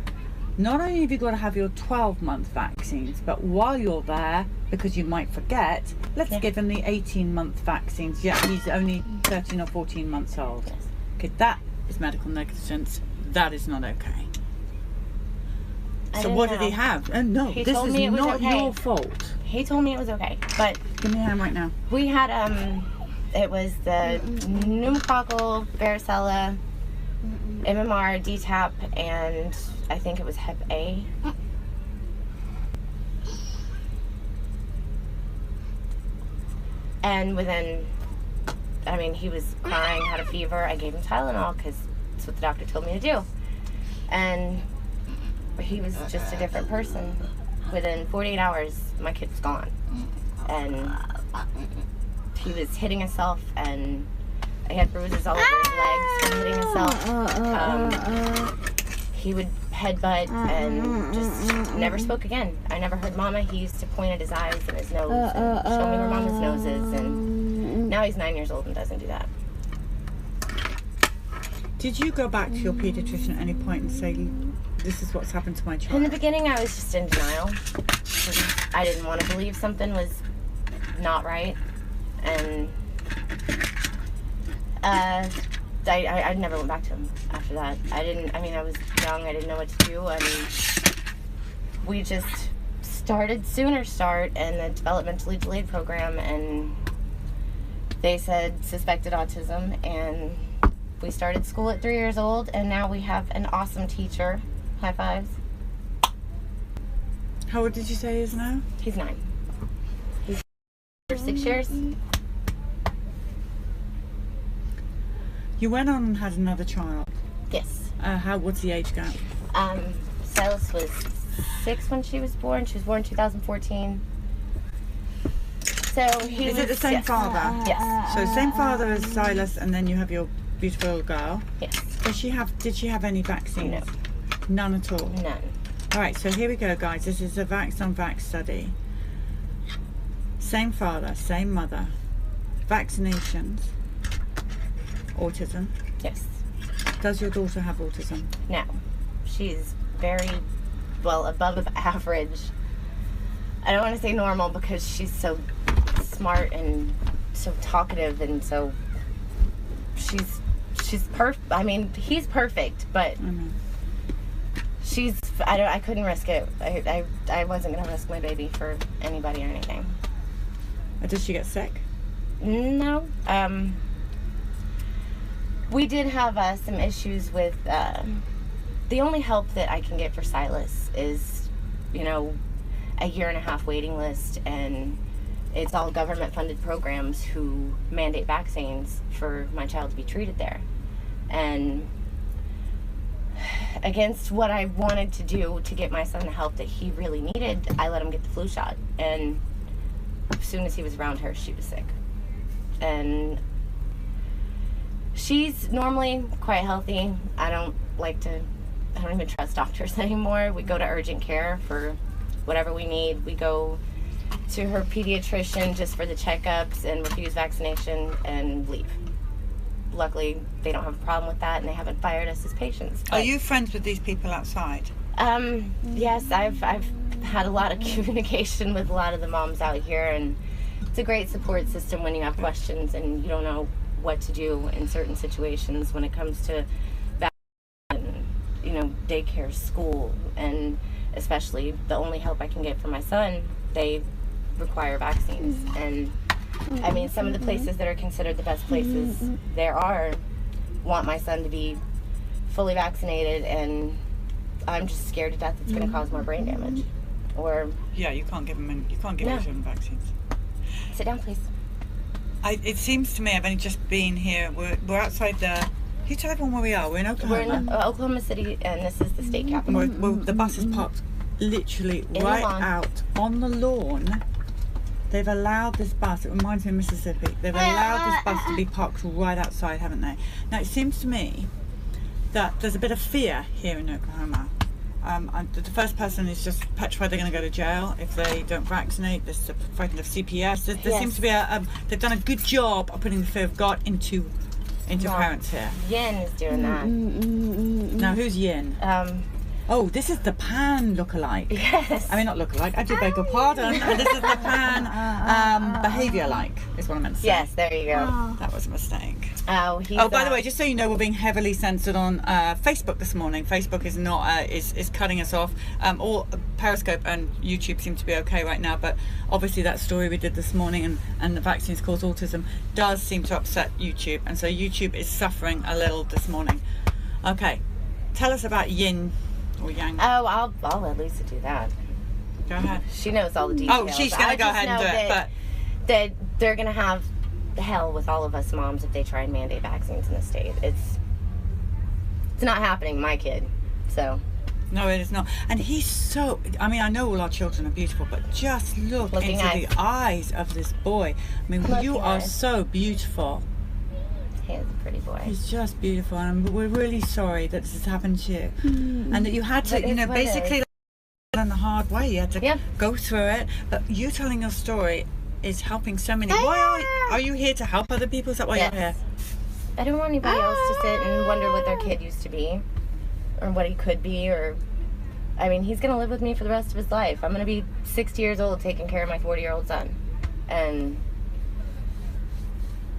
not only have you got to have your 12-month vaccines, but while you're there, because you might forget, let's give him the 18-month vaccines. Yeah, he's only 13 or 14 months old. Yes. Okay, that is medical negligence. That is not okay. So didn't what did he know. have? No, He this told is me it was not okay. your fault. He told me it was okay, but Give me a hand right now. we had it was the pneumococcal, varicella, MMR, DTaP, and I think it was Hep A. And within, I mean, he was crying, had a fever. I gave him Tylenol because that's what the doctor told me to do. And he was just a different person. Within 48 hours, my kid was gone. And he was hitting himself, and I had bruises all over his legs from hitting himself. He would headbutt and just never spoke again. I never heard Mama. He used to point at his eyes and his nose and show me where Mama's nose is. And now he's 9 years old and doesn't do that. Did you go back to your pediatrician at any point and say, this is what's happened to my child? In the beginning, I was just in denial. I didn't want to believe something was not right. And I never went back to him after that. I was young, I didn't know what to do. I mean, we just started Sooner Start and the developmentally delayed program, and they said suspected autism, and we started school at 3 years old, and now we have an awesome teacher. High fives. How old did you say he is now? He's 9. He's for 6 years. You went on and had another child. Yes. What's the age gap? Silas was 6 when she was born. She was born in 2014. So he Is it the same father? Yes. So same father as Silas, and then you have your beautiful girl. Yes. Did she have any vaccines? No. None at all? None. All right, so here we go, guys. This is a vax on vax study. Same father, same mother. Vaccinations. Autism. Yes. Does your daughter have autism? No. She's very, well, above average. I don't want to say normal because she's so smart and so talkative, and so she's perfect. I mean, he's perfect, but I couldn't risk it. I wasn't gonna risk my baby for anybody or anything. Did she get sick? No. We did have some issues with the only help that I can get for Silas is, a 1.5-year waiting list, and it's all government funded programs who mandate vaccines for my child to be treated there. And against what I wanted to do to get my son the help that he really needed, I let him get the flu shot. And as soon as he was around her, she was sick. And she's normally quite healthy. I don't even trust doctors anymore. We go to urgent care for whatever we need. We go to her pediatrician just for the checkups and refuse vaccination and leave. Luckily, they don't have a problem with that, and they haven't fired us as patients. Are you friends with these people outside? Yes, I've had a lot of communication with a lot of the moms out here, and it's a great support system when you have questions and you don't know what to do in certain situations when it comes to daycare, school, and especially the only help I can get for my son, they require vaccines. And I mean, some of the places that are considered the best places there are want my son to be fully vaccinated, and I'm just scared to death it's going to cause more brain damage. Or yeah, you can't give him vaccines. Sit down, please. It seems to me, I've only just been here. We're outside the. Can you tell everyone where we are? We're in Oklahoma. We're in Oklahoma City, and this is the state capital. Well, the bus is parked literally right out on the lawn. They've allowed this bus, it reminds me of Mississippi, they've allowed this bus to be parked right outside, haven't they? Now, it seems to me that there's a bit of fear here in Oklahoma. The first person is just petrified they're going to go to jail if they don't vaccinate. There's frightened of CPS. There seems to be they've done a good job of putting the fear of God into parents here. Yin is doing that. Now, who's Yin? Oh, this is the Pan lookalike. Yes. I mean, not lookalike. I do beg your pardon. This is the Pan behaviour-like. is what I meant to say. Yes, there you go. That was a mistake. Oh, he's, Oh, by the way, just so you know, we're being heavily censored on Facebook this morning. Facebook is not is cutting us off. All Periscope and YouTube seem to be okay right now, but obviously that story we did this morning and the vaccines cause autism does seem to upset YouTube, and so YouTube is suffering a little this morning. Okay, tell us about yin or yang. Oh, I'll let Lisa do that. Go ahead. She knows all the details. Oh, she's gonna go ahead and do it, but that they're gonna have hell with all of us moms if they try and mandate vaccines in the state. It's not happening, my kid. So no, it is not. And he's so, I mean, I know all our children are beautiful, but just look Looking into eyes. the eyes of this boy. I mean, Looking you are eyes. so beautiful. he is a pretty boy. He's just beautiful, and we're really sorry that this has happened to you, and that you had to, That you is know, what it basically in the hard way. You had to Yeah. go through it. But you telling your story is helping so many. Why are you here to help other people? Is that why Yes. you're here? I don't want anybody else to sit and wonder what their kid used to be, or what he could be, or I mean, he's gonna live with me for the rest of his life. I'm gonna be 60 years old taking care of my 40-year-old son, and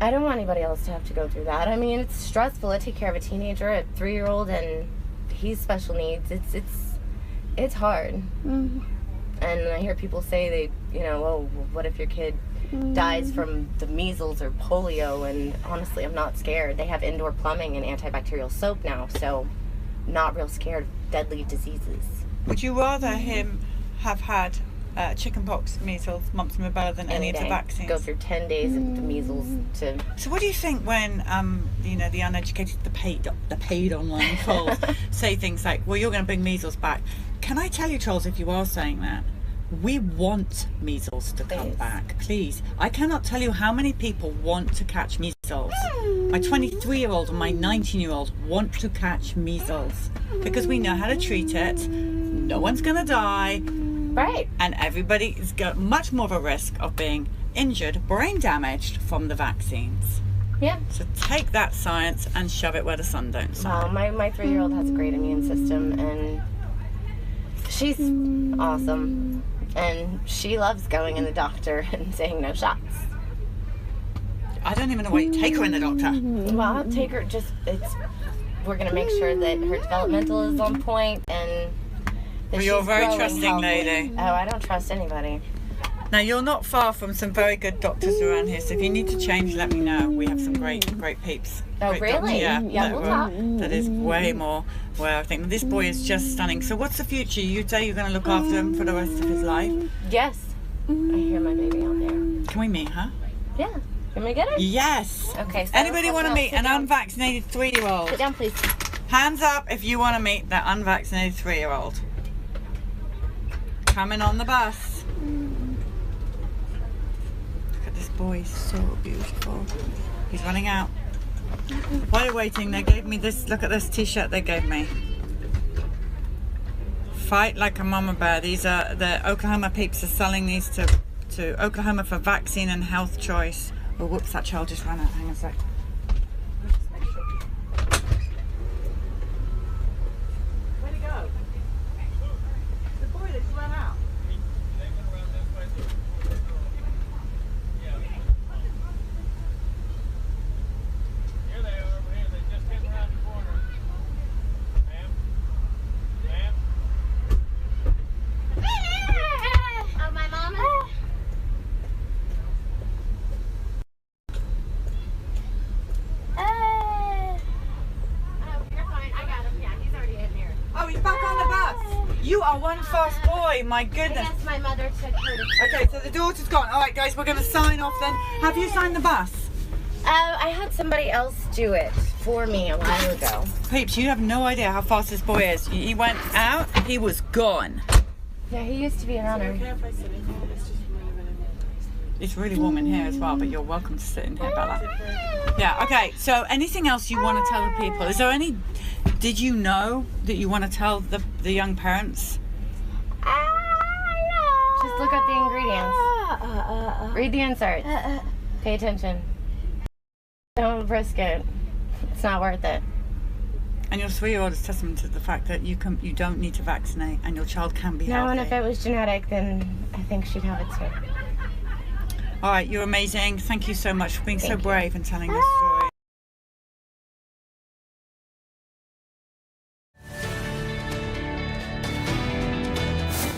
I don't want anybody else to have to go through that. I mean, it's stressful. I take care of a teenager, a 3-year-old, and he's special needs. It's hard. And I hear people say they, you know, oh, what if your kid dies from the measles or polio? And honestly, I'm not scared. They have indoor plumbing and antibacterial soap now, so not real scared of deadly diseases. Would you rather him have had chickenpox, measles, mumps and rubella than any of the day. vaccines? Go through 10 days of the measles to... So what do you think when you know, the uneducated, the paid online trolls say things like, well, you're going to bring measles back? Can I tell you, trolls, if you are saying that, we want measles to come back, please. I cannot tell you how many people want to catch measles. My 23-year-old and my 19-year-old want to catch measles because we know how to treat it. No one's going to die. Right. And everybody's got much more of a risk of being injured, brain damaged from the vaccines. Yeah. So take that science and shove it where the sun don't Well, shine. my 3-year-old has a great immune system, and she's awesome. And she loves going in the doctor and saying no shots. I don't even know why you take her in the doctor. Well, I'll take her, we're going to make sure that her developmental is on point, and that Well, you're a she's very growing trusting healthy. lady. Oh, I don't trust anybody. Now, you're not far from some very good doctors around here, so if you need to change, let me know. We have some great peeps. Oh, Great really? doctors, yeah, Yeah, we'll talk. that is way more where I think this boy is just stunning. So what's the future? You say you're going to look after him for the rest of his life? Yes. I hear my baby out there. Can we meet her? Yeah. Can we get her? Yes. Okay. So Anybody want to meet an Sit unvaccinated 3-year-old? down, please. Hands up if you want to meet that unvaccinated 3-year-old. Coming on the bus. Look at this boy, he's so beautiful. He's running out. While you're waiting, they gave me this, look at this t-shirt they gave me. Fight like a mama bear. These are, the Oklahoma peeps are selling these to Oklahoma for vaccine and health choice. Oh, whoops, that child just ran out. Hang on a sec. Where'd he go? The boy that just ran out. Here they are over here. They just came around the corner. Ma'am? Ma'am? Oh, my mama? Oh, he's back on the bus. You are one fast boy. My I goodness. guess my mother took her to... Okay, so the daughter's gone. All right, guys, we're going to sign off then. Have you signed the bus? I had somebody else do it for me a while ago. Peeps, you have no idea how fast this boy is. He went out, he was gone. Yeah, he used to be a runner. It's really warm in here as well, but you're welcome to sit in here, Bella. Yeah, okay, so anything else you want to tell the people? Is there any, did you know that you want to tell the young parents? Just look up the ingredients. Read the inserts. Pay attention. Don't risk it. It's not worth it. And your 3-year-old is testament to the fact that you don't need to vaccinate and your child can be No, healthy. and if it was genetic, then I think she'd have it too. All right, you're amazing. Thank you so much for being so brave and telling this story.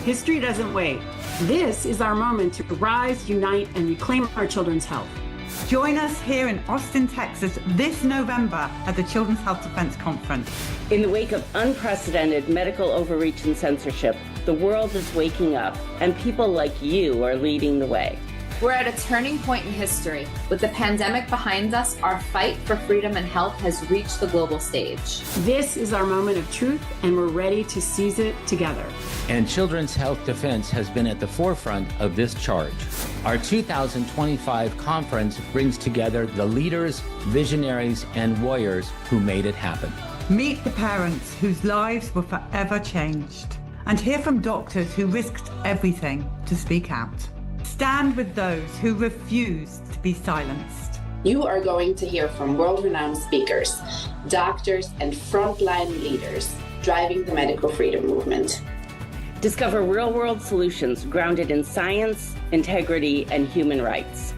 History doesn't wait. This is our moment to rise, unite, and reclaim our children's health. Join us here in Austin, Texas this November at the Children's Health Defense Conference. In the wake of unprecedented medical overreach and censorship, the world is waking up, and people like you are leading the way. We're at a turning point in history. With the pandemic behind us, our fight for freedom and health has reached the global stage. This is our moment of truth, and we're ready to seize it together. And Children's Health Defense has been at the forefront of this charge. Our 2025 conference brings together the leaders, visionaries, and warriors who made it happen. Meet the parents whose lives were forever changed, and hear from doctors who risked everything to speak out. Stand with those who refused to be silenced. You are going to hear from world-renowned speakers, doctors, and frontline leaders driving the medical freedom movement. Discover real-world solutions grounded in science, integrity, and human rights.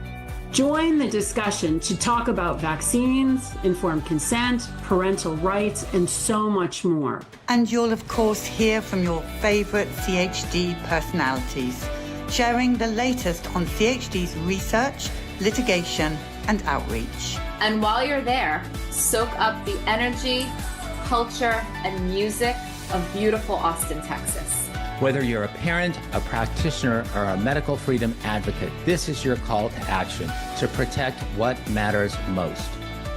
Join the discussion to talk about vaccines, informed consent, parental rights, and so much more. And you'll, of course, hear from your favorite CHD personalities, sharing the latest on CHD's research, litigation, and outreach. And while you're there, soak up the energy, culture, and music of beautiful Austin, Texas. Whether you're a parent, a practitioner, or a medical freedom advocate, this is your call to action to protect what matters most.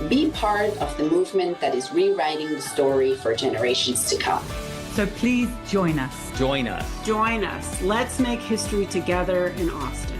Be part of the movement that is rewriting the story for generations to come. So please join us. Join us. Join us. Let's make history together in Austin.